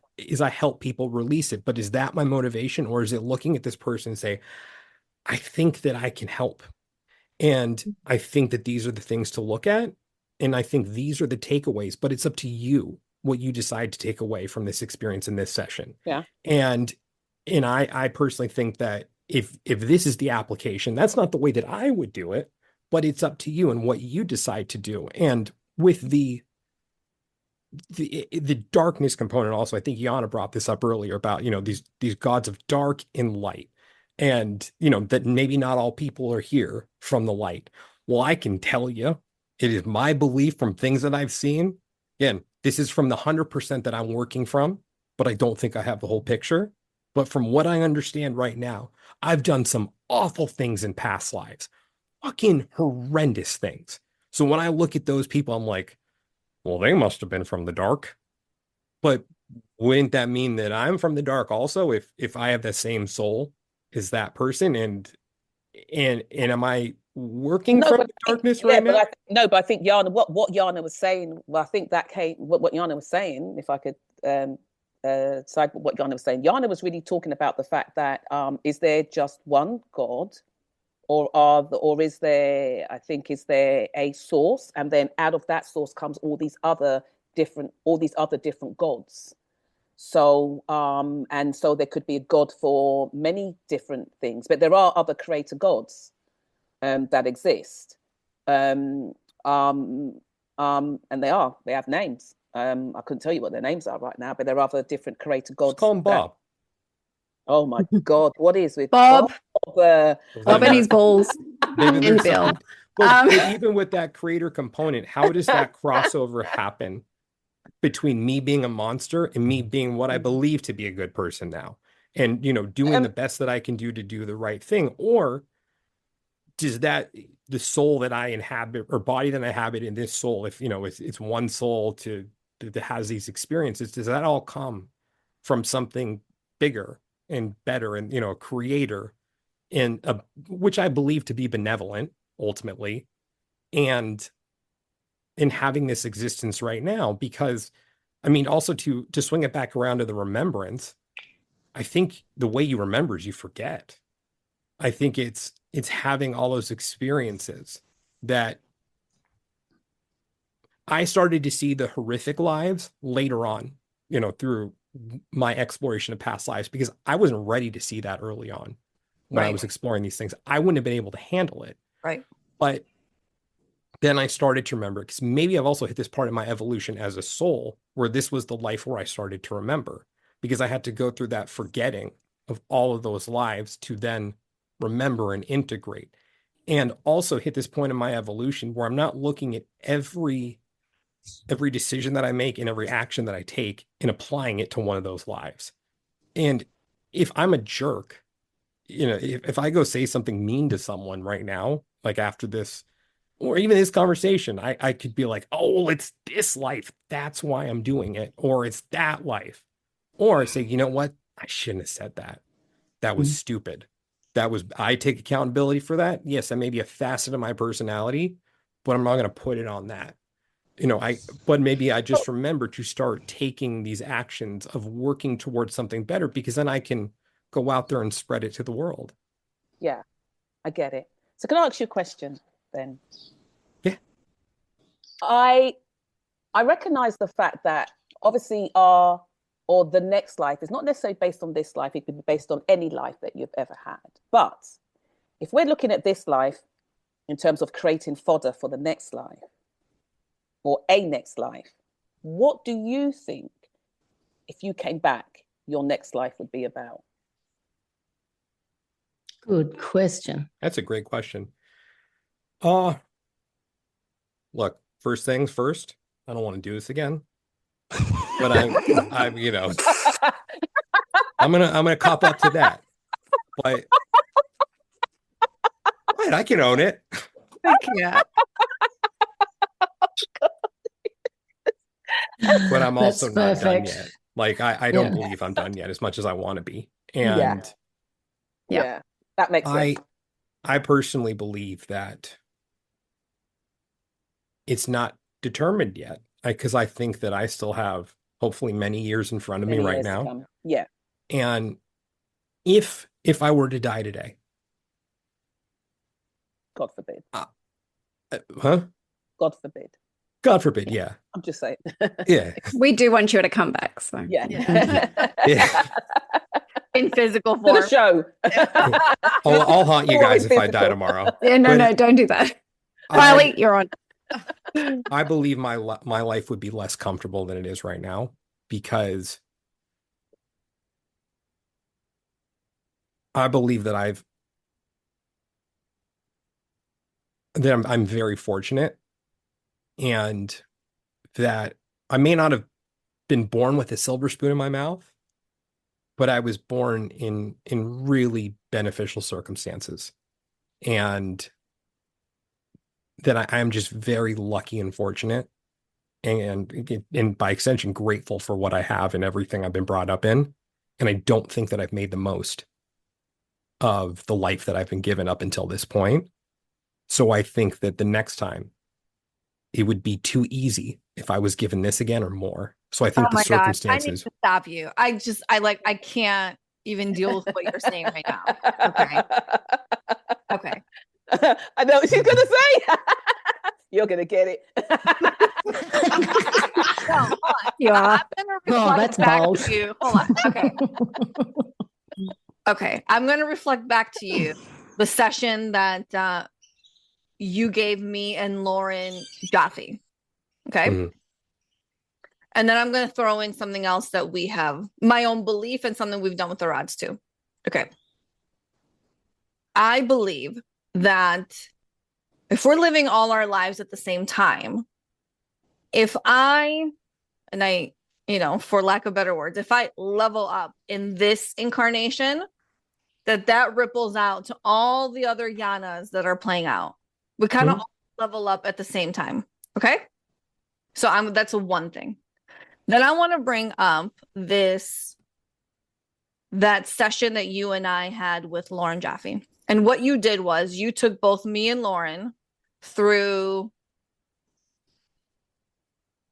help people release it. But is that my motivation, or is it looking at this person and say, I think that I can help, and I think that these are the things to look at, and I think these are the takeaways, but it's up to you what you decide to take away from this experience in this session. Yeah. And I personally think that if this is the application, that's not the way that I would do it, but it's up to you and what you decide to do. And with the darkness component also, I think Yana brought this up earlier about, these gods of dark and light, and, that maybe not all people are here from the light. Well, I can tell you, it is my belief from things that I've seen. Again, this is from the 100% that I'm working from, but I don't think I have the whole picture. But from what I understand right now, I've done some awful things in past lives, fucking horrendous things. So when I look at those people, I'm like, well, they must have been from the dark. But wouldn't that mean that I'm from the dark also, if I have the same soul as that person? And am I working from the darkness right now? But I think Yana, what Yana was saying, well, I think that came, what Yana was saying, if I could side with what Yana was saying. Yana was really talking about the fact that is there just one God, or is there a source, and then out of that source comes all these other different gods. So and so there could be a god for many different things, but there are other creator gods that exist, and they have names. I couldn't tell you what their names are right now, but there are other different creator gods. Just call him Bob. Oh my God, what is with Bob? Bob and his balls. And Bill. But even with that creator component, how does that crossover happen between me being a monster and me being what I believe to be a good person now? And, doing the best that I can do to do the right thing? Or does that, the soul that I inhabit, or body that I inhabit in this soul, if, it's one soul that has these experiences, does that all come from something bigger and better, and, a creator, and which I believe to be benevolent ultimately, and in having this existence right now? Because I mean, also to swing it back around to the remembrance, I think the way you remember is you forget. I think it's having all those experiences that I started to see the horrific lives later on, through my exploration of past lives, because I wasn't ready to see that early on when I was exploring these things. I wouldn't have been able to handle it. Right. But then I started to remember, because maybe I've also hit this part of my evolution as a soul where this was the life where I started to remember, because I had to go through that forgetting of all of those lives to then remember and integrate. And also hit this point in my evolution where I'm not looking at every every decision that I make and every action that I take and applying it to one of those lives. And if I'm a jerk, if I go say something mean to someone right now, like after this, or even this conversation, I could be like, oh, it's this life. That's why I'm doing it. Or it's that life. Or I say, you know what? I shouldn't have said that. That was stupid. I take accountability for that. Yes, that may be a facet of my personality, but I'm not going to put it on that. But maybe I just remember to start taking these actions of working towards something better, because then I can go out there and spread it to the world. Yeah, I get it. So can I ask you a question then? Yeah. I recognize the fact that obviously the next life is not necessarily based on this life. It could be based on any life that you've ever had. But if we're looking at this life in terms of creating fodder for the next life or a next life, what do you think, if you came back, your next life would be about? Good question. That's a great question. Look, first things first, I don't want to do this again. But I'm I'm gonna cop up to that. But I can own it. Yeah. But I'm also not done perfect. yet. Like I don't believe I'm done yet, as much as I want to be. And yeah, that makes sense. I personally believe that it's not determined yet, because I think that I still have hopefully many years in front of me right now. Yeah. And if I were to die today, God forbid. God forbid. God forbid, yeah. I'm just saying. Yeah. We do want you to come back. So Yeah. Yeah. In physical For form. the show. I'll haunt you guys if I die tomorrow. Yeah, no, don't do that. Riley, you're on. I believe my life would be less comfortable than it is right now, because I believe that I'm very fortunate, and that I may not have been born with a silver spoon in my mouth, but I was born in really beneficial circumstances, and that I am just very lucky and fortunate, and by extension grateful for what I have and everything I've been brought up in. And I don't think that I've made the most of the life that I've been given up until this point. So I think that the next time it would be too easy if I was given this again or more. So I think the circumstances. I need to stop you. I can't even deal with what you're saying right now. Okay. I know what she's gonna say. You're gonna get it. No, hold on. Yeah. I'm gonna reflect that's back bold. to you. Hold on. Okay. Okay. I'm gonna reflect back to you the session that you gave me and Lauren Jaffe. Okay. Mhm. And then I'm going to throw in something else that we have, my own belief, and something we've done with the rods too. Okay. I believe that if we're living all our lives at the same time, for lack of better words, if I level up in this incarnation, that ripples out to all the other Yanas that are playing out. We kind of all level up at the same time. Okay. So that's one thing. Then I want to bring up that session that you and I had with Lauren Jaffe. And what you did was you took both me and Lauren through,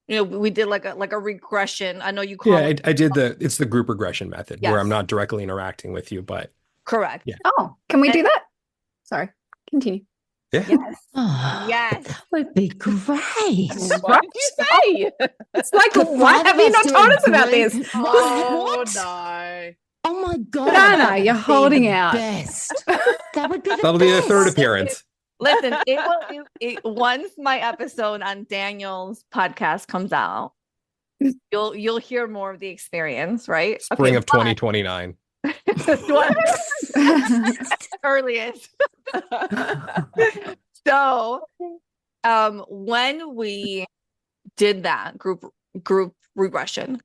we did like a regression. I know you call it. I did it's the group regression method, where I'm not directly interacting with you, but. Correct. Yeah. Oh, can we do that? Sorry. Continue. Yeah. Yes. Oh, Yes. That would be great. What did you say? It's like, The why five have of you us not do told a us about great- this? Oh What? no. Oh my God. Banana, you're That would be holding the out. Best. That would be the That'll best. be the third appearance. Listen, once my episode on Daniel's podcast comes out, you'll hear more of the experience, right? Spring of 2029. Earliest. So when we did that group regression,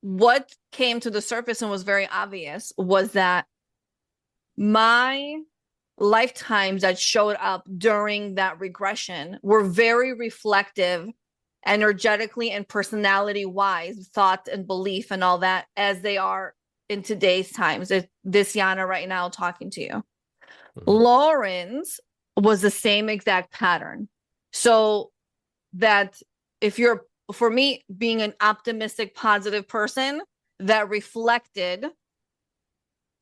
what came to the surface and was very obvious was that my lifetimes that showed up during that regression were very reflective energetically and personality wise, thought and belief and all that, as they are in today's times. This Yana right now talking to you. Lauren's was the same exact pattern. So that for me, being an optimistic, positive person, that reflected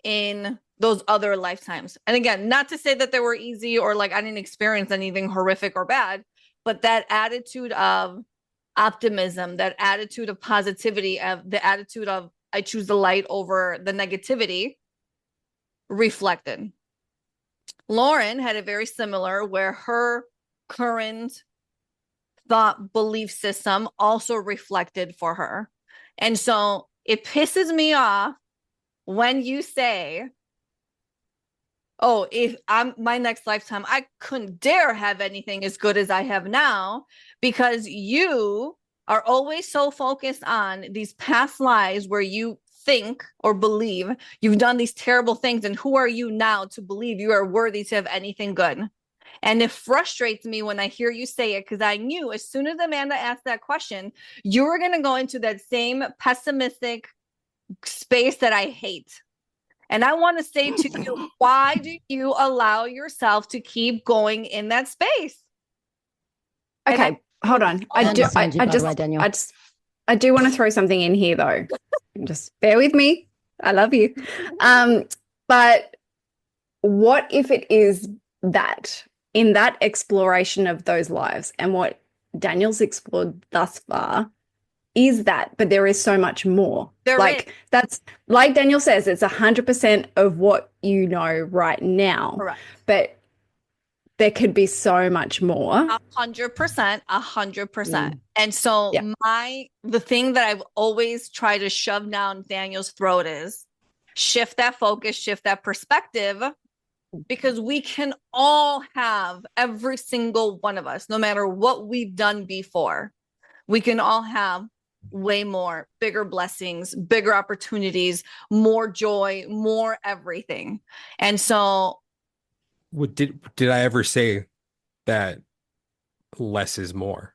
in those other lifetimes. And again, not to say that they were easy or like I didn't experience anything horrific or bad, but that attitude of optimism, that attitude of positivity, of the attitude of I choose the light over the negativity, reflected. Lauren had a very similar, where her current thought belief system also reflected for her. And so it pisses me off when you say, oh, if I'm my next lifetime, I couldn't dare have anything as good as I have now, because you are always so focused on these past lives where you think or believe you've done these terrible things. And who are you now to believe you are worthy to have anything good? And it frustrates me when I hear you say it, because I knew as soon as Amanda asked that question, you were going to go into that same pessimistic space that I hate. And I want to say to you, why do you allow yourself to keep going in that space? Okay, hold on. I do want to throw something in here though. Just bear with me. I love you. But what if it is that in that exploration of those lives, and what Daniel's explored thus far is that, but there is so much more. That's like Daniel says, it's 100% of what you know right now. Correct. But there could be so much more. 100%. And so the thing that I've always tried to shove down Daniel's throat is shift that focus, shift that perspective, because we can all have, every single one of us, no matter what we've done before, we can all have way more, bigger blessings, bigger opportunities, more joy, more everything. And so did I ever say that less is more?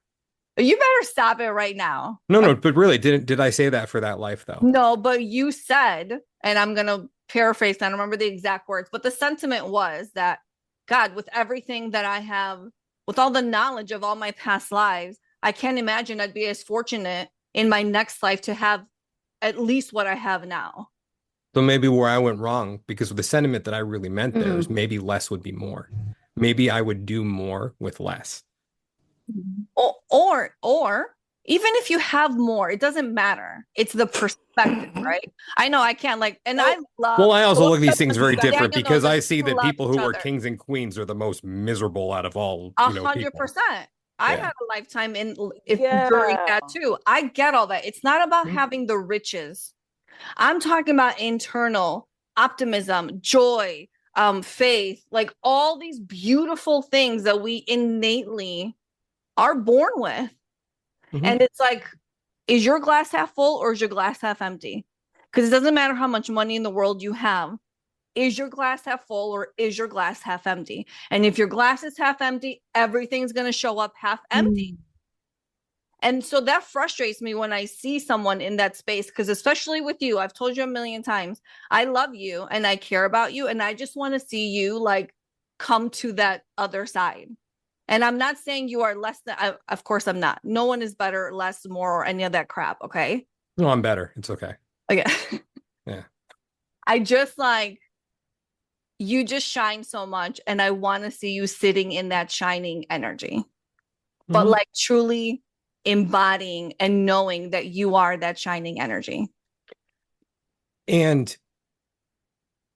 You better stop it right now. No, but really, did I say that for that life though? No, but you said, and I'm going to paraphrase, I don't remember the exact words, but the sentiment was that, God, with everything that I have, with all the knowledge of all my past lives, I can't imagine I'd be as fortunate in my next life to have at least what I have now. So maybe where I went wrong, because the sentiment that I really meant there is maybe less would be more. Maybe I would do more with less. Or even if you have more, it doesn't matter. It's the perspective, right? I know I can't I love. Well, I also look at these things very different, because I see that people who are kings and queens are the most miserable out of all. 100%. I had a lifetime during that too. I get all that. It's not about having the riches. I'm talking about internal optimism, joy, faith, like all these beautiful things that we innately are born with. And it's like, is your glass half full or is your glass half empty? Because it doesn't matter how much money in the world you have. Is your glass half full or is your glass half empty? And if your glass is half empty, everything's going to show up half empty. And so that frustrates me when I see someone in that space, because especially with you, I've told you a million times, I love you and I care about you. And I just want to see you like come to that other side. And I'm not saying you are less than, of course I'm not. No one is better, less, more, or any of that crap. Okay. No, I'm better. It's okay. Okay. Yeah. I just you just shine so much. And I want to see you sitting in that shining energy, but like truly embodying and knowing that you are that shining energy. And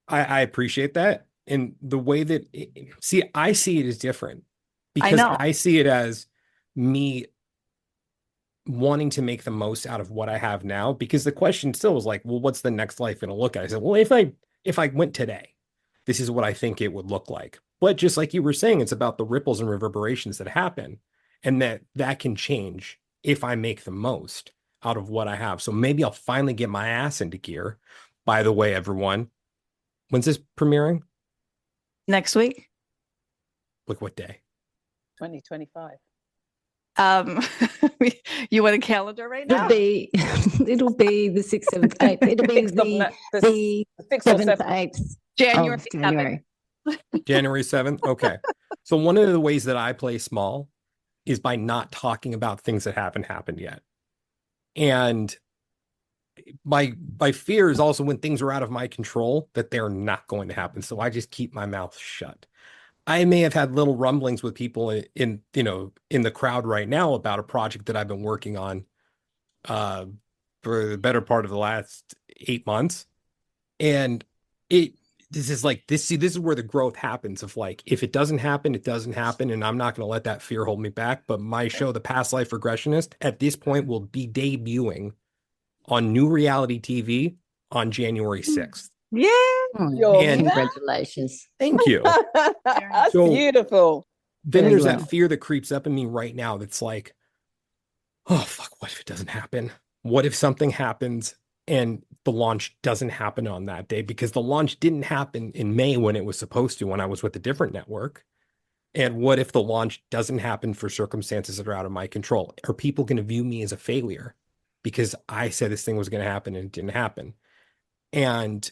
I appreciate that. And the way that, I see it as different, because I see it as me wanting to make the most out of what I have now, because the question still was like, well, what's the next life going to look at? I said, well, if I went today, this is what I think it would look like. But just like you were saying, it's about the ripples and reverberations that happen. and that can change if I make the most out of what I have. So maybe I'll finally get my ass into gear. By the way, everyone, when's this premiering? Next week. Like what day? 2025. You want a calendar right now? It'll be the 6th, 7th, 8th. It'll be the 7th, 8th January of January. January 7th. Okay. So one of the ways that I play small is by not talking about things that haven't happened yet. And my fear is also when things are out of my control that they're not going to happen. So I just keep my mouth shut. I may have had little rumblings with people in the crowd right now about a project that I've been working on for the better part of the last 8 months. And this is where the growth happens of like, if it doesn't happen, it doesn't happen. And I'm not going to let that fear hold me back. But my show, The Past Life Regressionist, at this point will be debuting on New Reality TV on January 6th. Yeah. And congratulations. Thank you. That's beautiful. Then there's that fear that creeps up in me right now that's like, oh, fuck, what if it doesn't happen? What if something happens and the launch doesn't happen on that day? Because the launch didn't happen in May when it was supposed to, when I was with a different network. And what if the launch doesn't happen for circumstances that are out of my control? Are people going to view me as a failure because I said this thing was going to happen and it didn't happen? And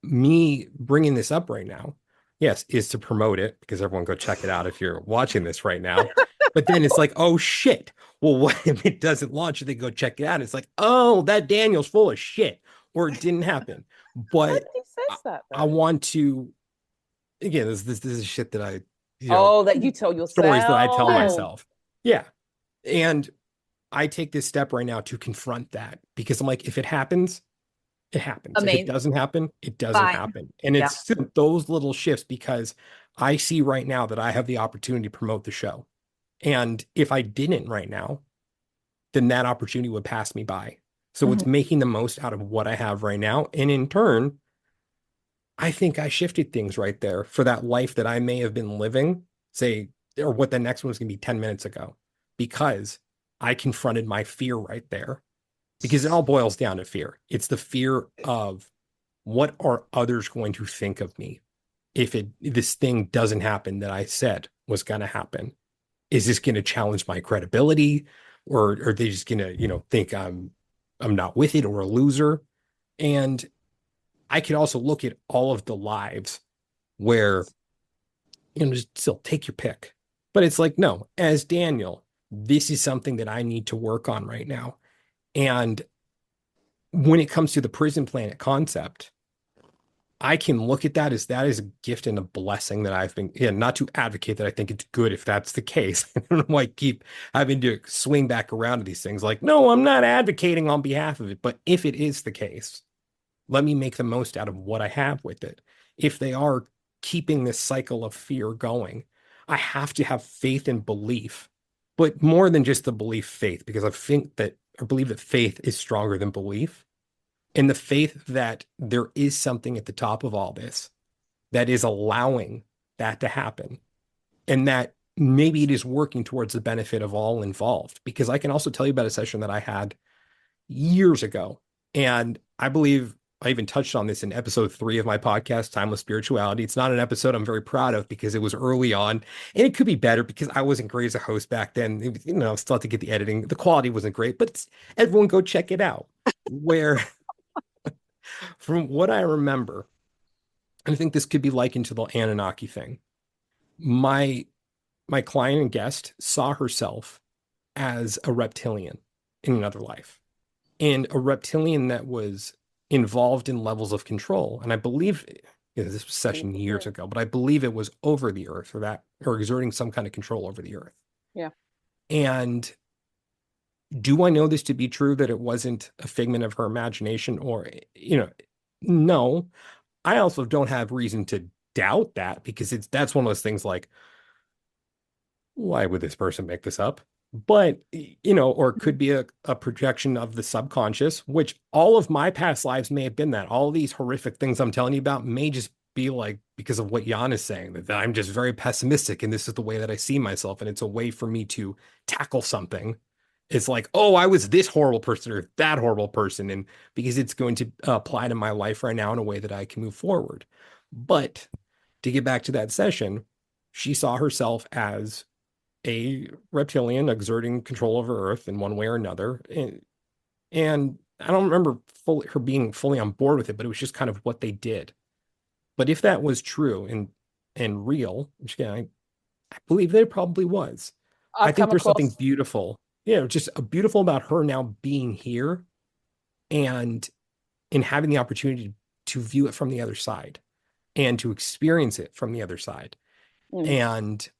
me bringing this up right now, yes, is to promote it, because everyone go check it out if you're watching this right now. But then it's like, oh shit, well, what if it doesn't launch? They go check it out. It's like, oh, that Daniel's full of shit, or it didn't happen. But I want to, again, this is shit that I, that you tell yourself. Stories that I tell myself. Yeah. And I take this step right now to confront that, because I'm like, if it happens, it happens. If it doesn't happen, it doesn't happen. And it's those little shifts, because I see right now that I have the opportunity to promote the show. And if I didn't right now, then that opportunity would pass me by. So it's making the most out of what I have right now. And in turn, I think I shifted things right there for that life that I may have been living, say, or what the next one was going to be 10 minutes ago, because I confronted my fear right there. Because it all boils down to fear. It's the fear of, what are others going to think of me if this thing doesn't happen that I said was going to happen? Is this going to challenge my credibility, or are they just going to, think I'm not with it, or a loser? And I could also look at all of the lives where, just still take your pick. But it's like, no, as Daniel, this is something that I need to work on right now. And when it comes to the prison planet concept, I can look at that as a gift and a blessing that I've been, not to advocate that I think it's good if that's the case. I don't know why I keep having to swing back around to these things. Like, no, I'm not advocating on behalf of it. But if it is the case, let me make the most out of what I have with it. If they are keeping this cycle of fear going, I have to have faith and belief, but more than just the belief, faith, because I believe that faith is stronger than belief. And the faith that there is something at the top of all this that is allowing that to happen, and that maybe it is working towards the benefit of all involved. Because I can also tell you about a session that I had years ago. And I believe I even touched on this in episode 3 of my podcast, Timeless Spirituality. It's not an episode I'm very proud of, because it was early on, and it could be better because I wasn't great as a host back then. Still had to get the editing. The quality wasn't great, but everyone go check it out. Where, from what I remember, and I think this could be likened to the Anunnaki thing, my client and guest saw herself as a reptilian in another life, and a reptilian that was involved in levels of control. And I believe, this was a session years ago, but I believe it was over the earth, or exerting some kind of control over the earth. Yeah. And do I know this to be true, that it wasn't a figment of her imagination, or, no. I also don't have reason to doubt that, because that's one of those things like, why would this person make this up? But, or it could be a projection of the subconscious, which all of my past lives may have been that. All these horrific things I'm telling you about may just be like, because of what Jan is saying, that I'm just very pessimistic and this is the way that I see myself. And it's a way for me to tackle something. It's like, oh, I was this horrible person or that horrible person. And because it's going to apply to my life right now in a way that I can move forward. But to get back to that session, she saw herself as a reptilian exerting control over Earth in one way or another. And I don't remember her being fully on board with it, but it was just kind of what they did. But if that was true and real, which again, I believe that it probably was. I think there's something beautiful. Yeah, just beautiful about her now being here and having the opportunity to view it from the other side and to experience it from the other side and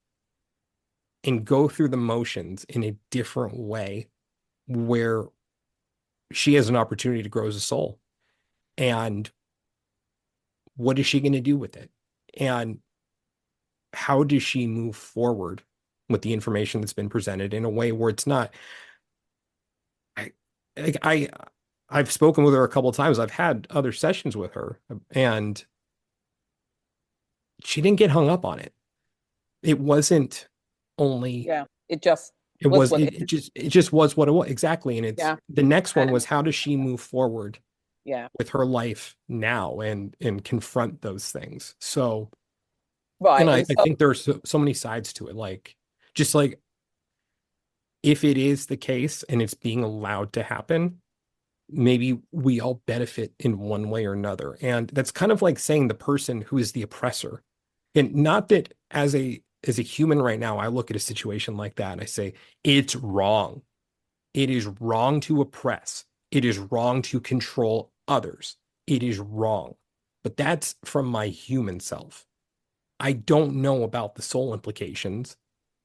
go through the motions in a different way where she has an opportunity to grow as a soul. And what is she going to do with it? And how does she move forward with the information that's been presented in a way where it's not, I've spoken with her a couple of times. I've had other sessions with her and she didn't get hung up on it. It wasn't only, it just was what it was. Exactly. And it's the next one was, how does she move forward with her life now and confront those things? So, and I think there's so many sides to it. Like, just like, if it is the case and it's being allowed to happen, maybe we all benefit in one way or another. And that's kind of like saying the person who is the oppressor. And not that as a human right now, I look at a situation like that and I say, it's wrong. It is wrong to oppress. It is wrong to control others. It is wrong. But that's from my human self. I don't know about the soul implications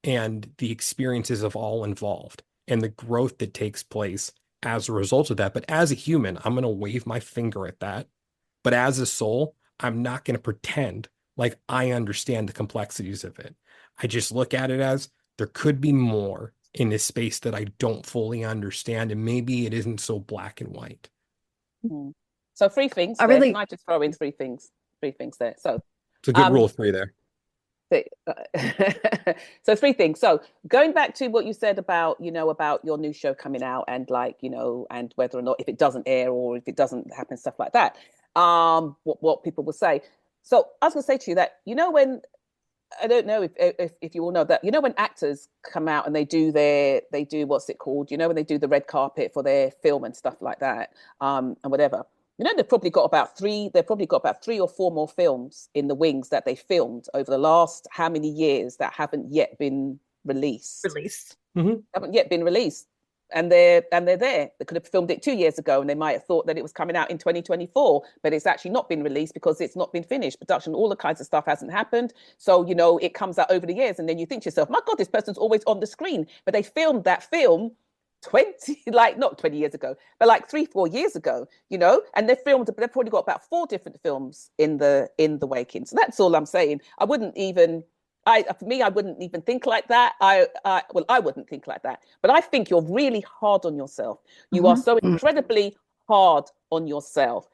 and the experiences of all involved and the growth that takes place as a result of that. But as a human, I'm going to wave my finger at that. But as a soul, I'm not going to pretend like I understand the complexities of it. I just look at it as there could be more in this space that I don't fully understand. And maybe it isn't so black and white. So 3 things. I really might just throw in 3 things. 3 things there. So it's a good rule of 3 there. So 3 things. So going back to what you said about, about your new show coming out and like, and whether or not, if it doesn't air or if it doesn't happen, stuff like that, what people will say. So I was going to say to you that, when, I don't know if you all know that, when actors come out and they do what's it called, when they do the red carpet for their film and stuff like that, and whatever. They've probably got about 3 or 4 more films in the wings that they filmed over the last how many years that haven't yet been released. Haven't yet been released. And they're there. They could have filmed it 2 years ago and they might have thought that it was coming out in 2024, but it's actually not been released because it's not been finished. Production, all the kinds of stuff hasn't happened. So, it comes out over the years and then you think to yourself, my God, this person's always on the screen. But they filmed that film not 20 years ago, but like 3-4 years ago, and they've probably got about 4 different films in the making. So that's all I'm saying. I wouldn't even think like that. I wouldn't think like that, but I think you're really hard on yourself. You are so incredibly hard on yourself.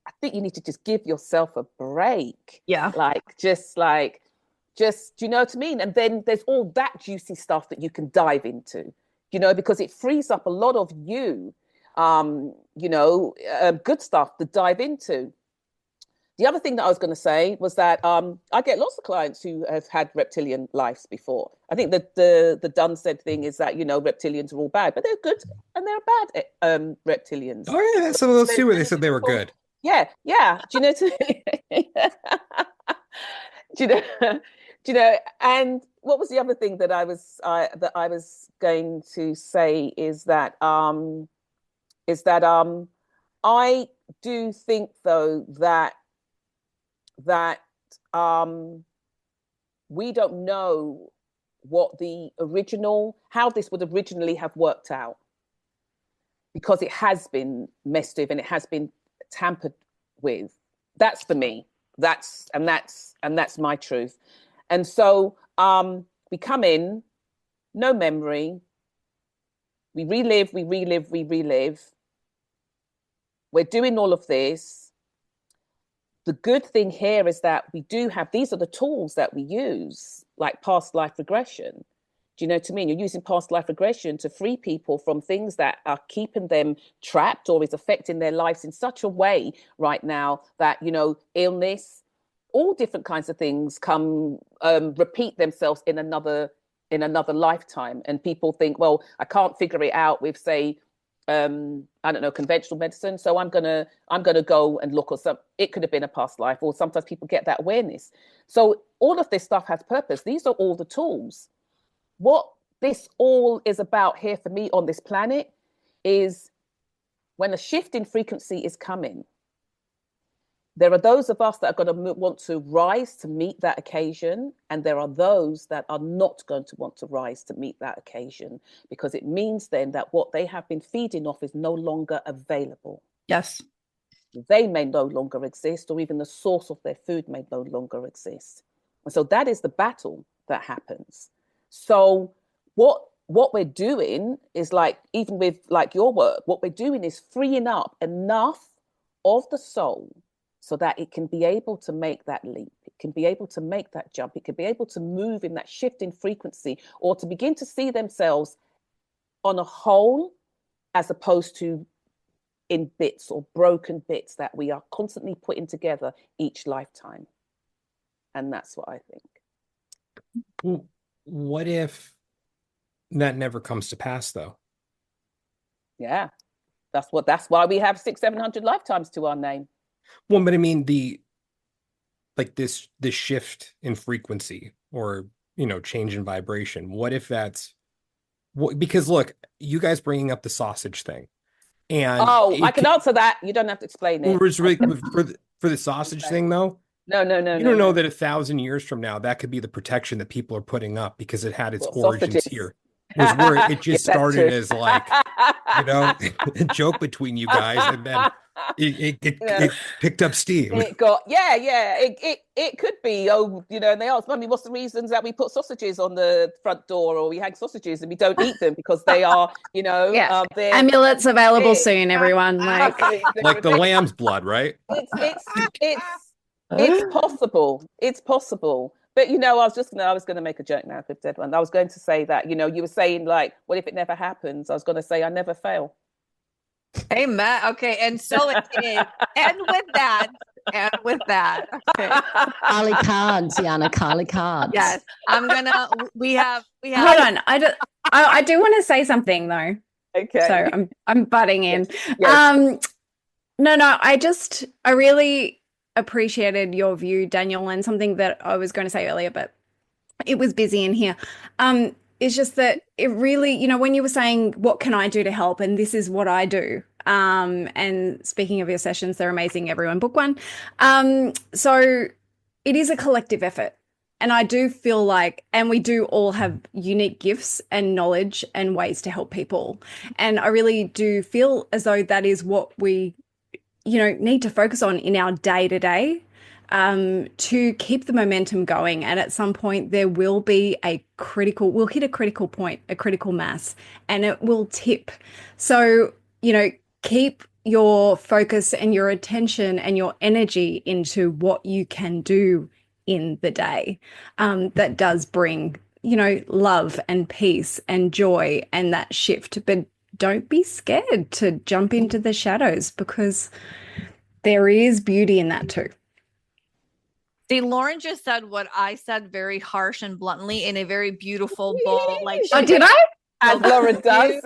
I think you need to just give yourself a break. Yeah. Just, do you know what I mean? And then there's all that juicy stuff that you can dive into. Because it frees up a lot of you, good stuff to dive into. The other thing that I was going to say was that I get lots of clients who have had reptilian lives before. I think that the done said thing is that, reptilians are all bad, but they're good and they're bad reptilians. Oh, yeah, that's some of those too where they said they were good. Yeah. Do you know? Do you know? And what was the other thing that I was going to say is that I do think though that we don't know how this would originally have worked out, because it has been messed with and it has been tampered with. That's for me. That's my truth. And so we come in, no memory. We relive. We're doing all of this. the good thing here is that we do have, these are the tools that we use, like past life regression. Do you know what I mean? You're using past life regression to free people from things that are keeping them trapped or is affecting their lives in such a way right now that, you know, illness, all different kinds of things come repeat themselves in another lifetime. And people think, well, I can't figure it out with, say, I don't know, conventional medicine, so I'm gonna go and look, or some, it could have been a past life, or sometimes people get that awareness. So all of this stuff has purpose. These are all the tools. What this all is about here for me on this planet is when a shift in frequency is coming, there are those of us that are going to want to rise to meet that occasion, and there are those that are not going to want to rise to meet that occasion, because it means then that what they have been feeding off is no longer available. Yes. They may no longer exist, or even the source of their food may no longer exist. And so that is the battle that happens. So what we're doing is, like, even with like your work, what we're doing is freeing up enough of the soul so that it can be able to make that leap. It can be able to make that jump. It can be able to move in that shift in frequency, or to begin to see themselves on a whole, as opposed to in bits or broken bits that we are constantly putting together each lifetime. And that's what I think. What if that never comes to pass, though? Yeah, that's why we have 600-700 lifetimes to our name. Well, but I mean, this shift in frequency, or, you know, change in vibration. What if that's because look, you guys bringing up the sausage thing, and I can answer that. You don't have to explain it. For the sausage thing, though. No. You don't know that 1,000 years from now, that could be the protection that people are putting up, because it had its origins sausages here. Was where it just started as, like, you know, a joke between you guys, and then it picked up steam. It got it could be, oh, you know, and they ask, Mummy, what's the reasons that we put sausages on the front door, or we hang sausages and we don't eat them? Because they are, you know, amulets available soon, everyone. Like the lamb's blood, right? It's possible. It's possible. But, you know, I was going to make a joke now with Dead One. I was going to say that, you know, you were saying, like, what if it never happens? I was going to say, I never fail. Amen. Okay. And so it is. And with that, okay. Kali cards, Yana, Kali cards. Yes. We have. Hold on. I do want to say something, though. Okay. So I'm butting in. Yes. No, I really appreciated your view, Daniel, and something that I was going to say earlier, but it was busy in here. It's just that it really, you know, when you were saying, what can I do to help? And this is what I do. And speaking of your sessions, they're amazing. Everyone book one. So it is a collective effort. And I do feel like, and we do all have unique gifts and knowledge and ways to help people. And I really do feel as though that is what we, you know, need to focus on in our day-to-day to keep the momentum going. And at some point there will be we'll hit a critical point, a critical mass, and it will tip. So, you know, keep your focus and your attention and your energy into what you can do in the day that does bring, you know, love and peace and joy and that shift. But don't be scared to jump into the shadows, because there is beauty in that too. See, Lauren just said what I said very harsh and bluntly in a very beautiful, bold, like. Oh, did I? As Lauren does.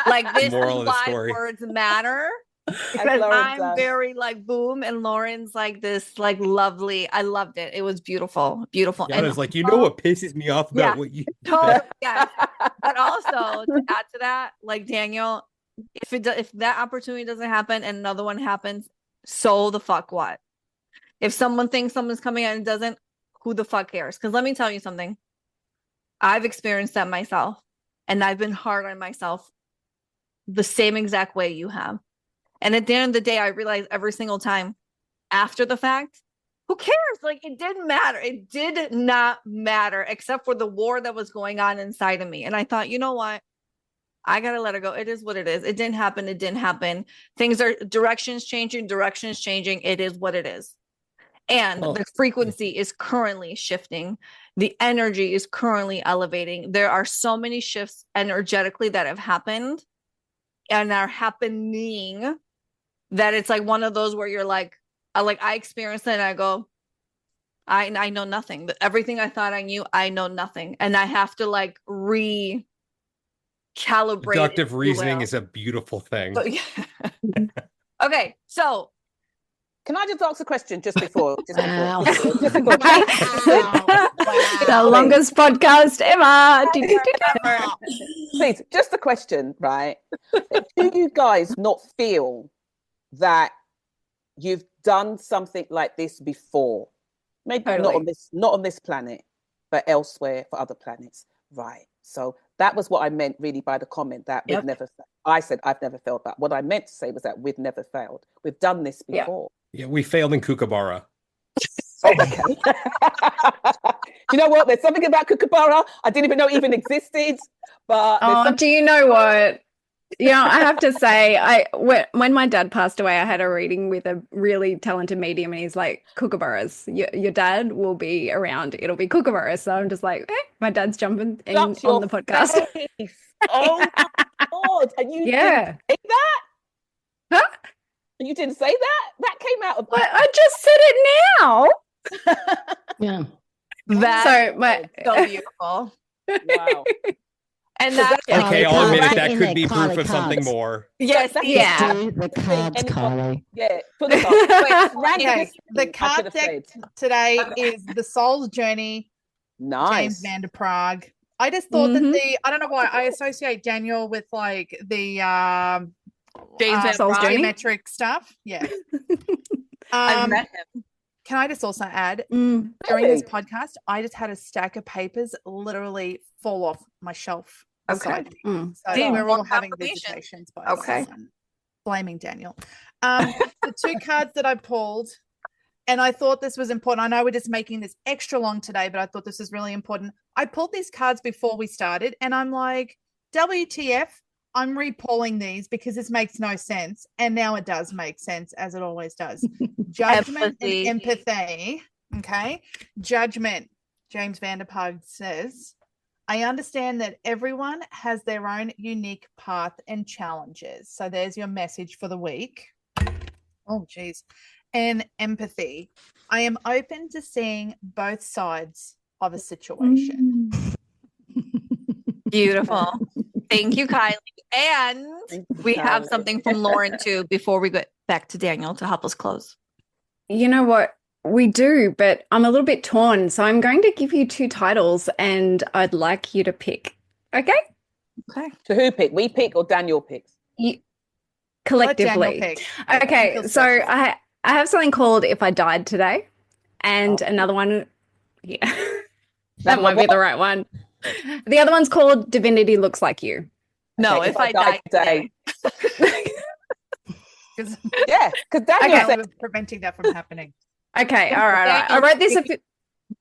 Like, this is why words matter. Because I'm very like boom, and Lauren's like this, like lovely. I loved it. It was beautiful. Yeah, and it's like, you know what pisses me off about what you totally, yeah. But also to add to that, like, Daniel, if that opportunity doesn't happen and another one happens, so the fuck what? If someone thinks someone's coming out and it doesn't, who the fuck cares? Because let me tell you something. I've experienced that myself, and I've been hard on myself the same exact way you have. And at the end of the day, I realized every single time after the fact, who cares? Like, it didn't matter. It did not matter, except for the war that was going on inside of me. And I thought, you know what? I got to let it go. It is what it is. It didn't happen. It didn't happen. Things are directions changing. It is what it is. And Well, the frequency is currently shifting. The energy is currently elevating. There are so many shifts energetically that have happened and are happening that it's like one of those where you're like I experienced it and I go, I know nothing. Everything I thought I knew, I know nothing. And I have to like recalibrate. deductive reasoning is a beautiful thing. But, yeah. Okay, so Can I just ask a question just before? Wow. The longest podcast ever. Please, just a question, right? Do you guys not feel that you've done something like this before? Maybe Totally. not on this planet, but elsewhere for other planets, right? So that was what I meant really by the comment that Yep. we've never. I said I've never failed, but what I meant to say was that we've never failed. We've done this Yeah. before. Yeah, we failed in Kookaburra. Oh, okay. You know what? There's something about Kookaburra I didn't even know even existed. But Do you know what? I have to say, when my dad passed away, I had a reading with a really talented medium, and he's like, "Kookaburras, your dad will be around. It'll be Kookaburras." So I'm just like, my dad's jumping in Shut your on the podcast. face. Oh my God! And you Yeah. didn't say that? Huh? And you didn't say that? That came out of. I just said it now. Yeah. that's so beautiful. Wow. And that's Okay, Carly, I'll admit it. Carly, That in could there, be Carly, proof of something cards. more. yes, That's yeah. Do the cards, Carly. Yeah, put the cards. Okay, the I card should have deck said. today is The Soul's Journey, Nice. James Van der Prague. I just thought that I don't know why I associate Daniel with like the James Van Soul's Journey? geometric stuff. Yeah. I've met him. Can I just also add, during this Really? podcast, I just had a stack of papers literally fall off my shelf. Okay. beside me. Mm. So See, we're more all having confirmation. visitations by Okay. someone. Blaming Daniel. The two cards that I pulled, and I thought this was important. I know we're just making this extra long today, but I thought this was really important. I pulled these cards before we started, and I'm like, WTF, I'm re-pulling these because this makes no sense. And now it does make sense, as it always does. Judgment Empathy. and empathy. Okay. Judgment. James Van der Prague says, I understand that everyone has their own unique path and challenges. So there's your message for the week. Oh, geez. And empathy. I am open to seeing both sides of a situation. Beautiful. Thank you, Kylie. And we have something from Lauren too before we get back to Daniel to help us close. You know what? We do, but I'm a little bit torn. So I'm going to give you two titles and I'd like you to pick. Okay? Okay. So who pick? We pick or Daniel picks? Let Collectively. Daniel pick. Okay, Feels so special. I have something called If I Died Today, and another one, yeah, that might be the right one. The other one's called Divinity Looks Like You. No, Okay, if I die today. Yeah, because Daniel Okay, said we're preventing that from happening. Okay, all right. I wrote this.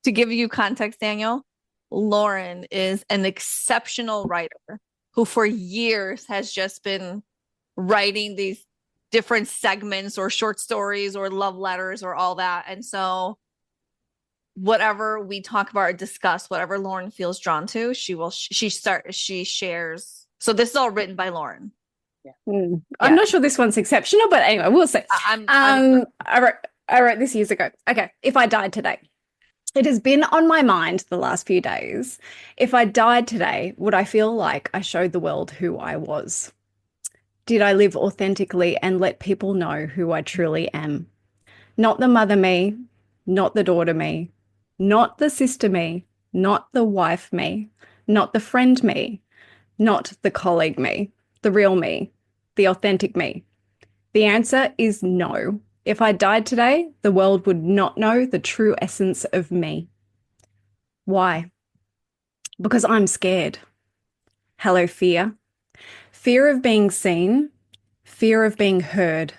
To give you context, Daniel, Lauren is an exceptional writer who for years has just been writing these different segments or short stories or love letters or all that. And so whatever we talk about or discuss, whatever Lauren feels drawn to, she shares. So this is all written by Lauren. I'm not sure this one's exceptional, but anyway, we'll see. I wrote this years ago. Okay, if I died today. It has been on my mind the last few days. If I died today, would I feel like I showed the world who I was? Did I live authentically and let people know who I truly am? Not the mother me, not the daughter me, not the sister me, not the wife me, not the friend me, not the colleague me, the real me, the authentic me. The answer is no. If I died today, the world would not know the true essence of me. Why? Because I'm scared. Hello, fear. Fear of being seen, fear of being heard,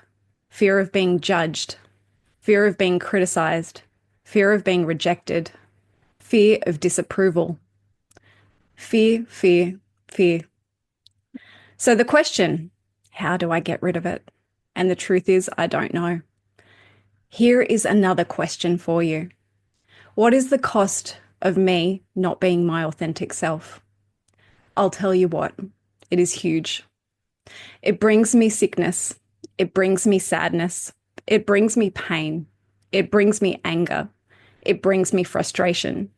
fear of being judged, fear of being criticized, fear of being rejected, fear of disapproval. Fear, fear, fear. So the question, how do I get rid of it? And the truth is, I don't know. Here is another question for you. What is the cost of me not being my authentic self? I'll tell you what, it is huge. It brings me sickness. It brings me sadness. It brings me pain. It brings me anger. It brings me frustration.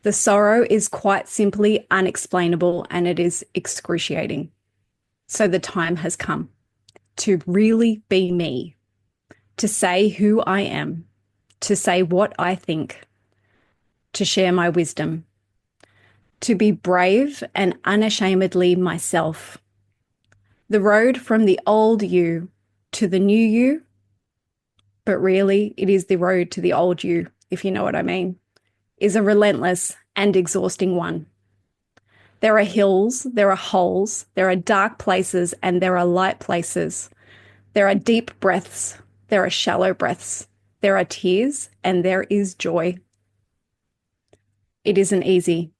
The sorrow is quite simply unexplainable and it is excruciating. So the time has come to really be me, to say who I am, to say what I think, to share my wisdom, to be brave and unashamedly myself. The road from the old you to the new you, but really it is the road to the old you, if you know what I mean, is a relentless and exhausting one. There are hills, there are holes, there are dark places, and there are light places. There are deep breaths, there are shallow breaths, there are tears, and there is joy. It isn't easy,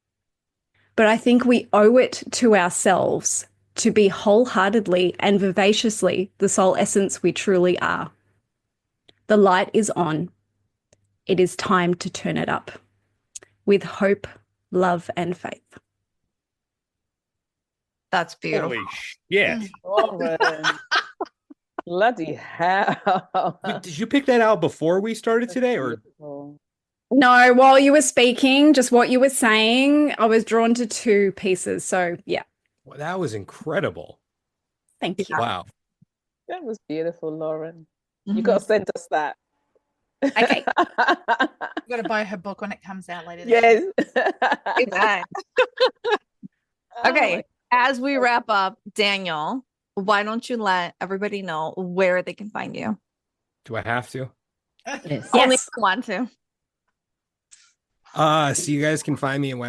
but I think we owe it to ourselves to be wholeheartedly and vivaciously the soul essence we truly are. The light is on. It is time to turn it up with hope, love, and faith. That's beautiful. Holy shit. Lauren. Bloody hell. Did you pick that out before we started today, or? No, while you were speaking, just what you were saying, I was drawn to two pieces. So, yeah. Well, that was incredible. Thank you. Wow. That was beautiful, Lauren. You got to send us that. Okay. You got to buy her book when it comes out later. Yes. Amen. Okay. As we wrap up, Daniel, why don't you let everybody know where they can find you? Do I have to? Yes. Only if you want to. So you guys can find me in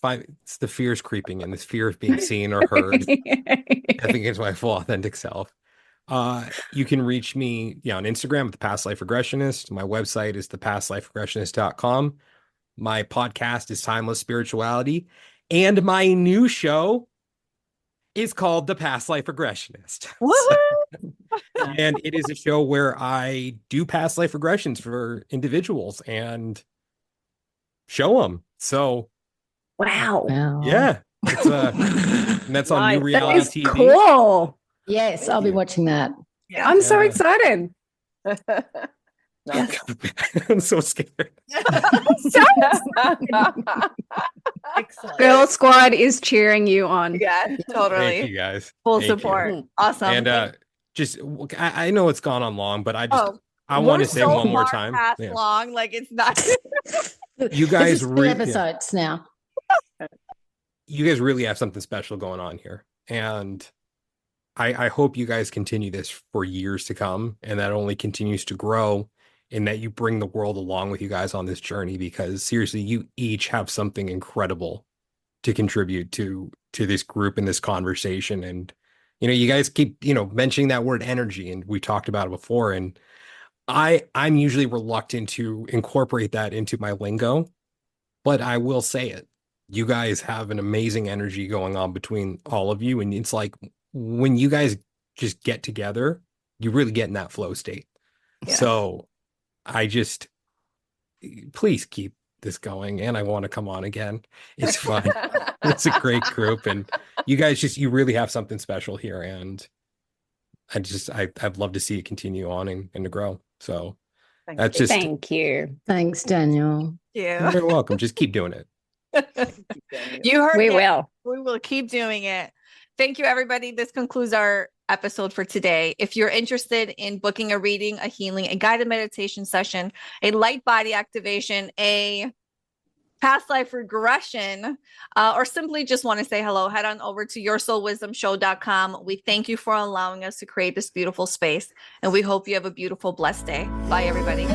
it's the fears creeping in, this fear of being seen or heard. I think it's my full authentic self. You can reach me on Instagram at the Past Life Regressionist. My website is thepastliferegressionist.com. My podcast is Timeless Spirituality. And my new show is called The Past Life Regressionist. And it is a show where I do past life regressions for individuals and show them. So, Wow. yeah, it's and that's on New Reality TV. Cool. Yes, I'll be watching that. Yeah. I'm so excited. I'm so scared. Excellent. Girl Squad is cheering you on. Yeah, totally. Thank you guys. Full Thank you. support. Awesome. And just I know it's gone on long, but I want we're to say so one more far time. past long, like it's not. You guys This is three episodes now. You guys really have something special going on here, and I hope you guys continue this for years to come, and that only continues to grow, and that you bring the world along with you guys on this journey, because seriously, you each have something incredible to contribute to this group and this conversation. And you guys keep mentioning that word energy, and we talked about it before, and I'm usually reluctant to incorporate that into my lingo, but I will say it. You guys have an amazing energy going on between all of you, and it's like when you guys just get together, you really get in that flow state. Yeah. So please keep this going, and I want to come on again. It's fun. It's a great group, and you guys you really have something special here, and I'd love to see it continue on and to grow. So thank you. Thanks, Daniel. Yeah. You're welcome. Just keep doing it. You heard we it. will. We will keep doing it. Thank you, everybody. This concludes our episode for today. If you're interested in booking a reading, a healing, a guided meditation session, a light body activation, a past life regression, or simply just want to say hello, head on over to yoursoulwisdomshow.com. We thank you for allowing us to create this beautiful space, and we hope you have a beautiful, blessed day. Bye, everybody.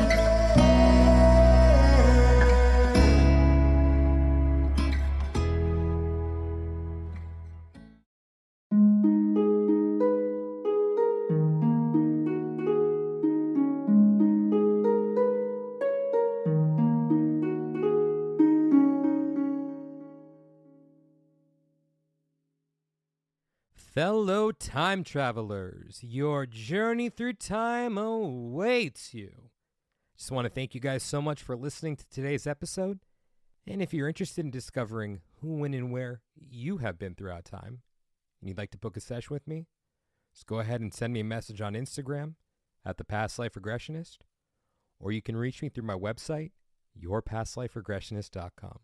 Fellow time travelers, your journey through time awaits you. Just want to thank you guys so much for listening to today's episode. And if you're interested in discovering who, when, and where you have been throughout time, and you'd like to book a session with me, just go ahead and send me a message on Instagram at the Past Life Regressionist, or you can reach me through my website, yourpastliferegressionist.com.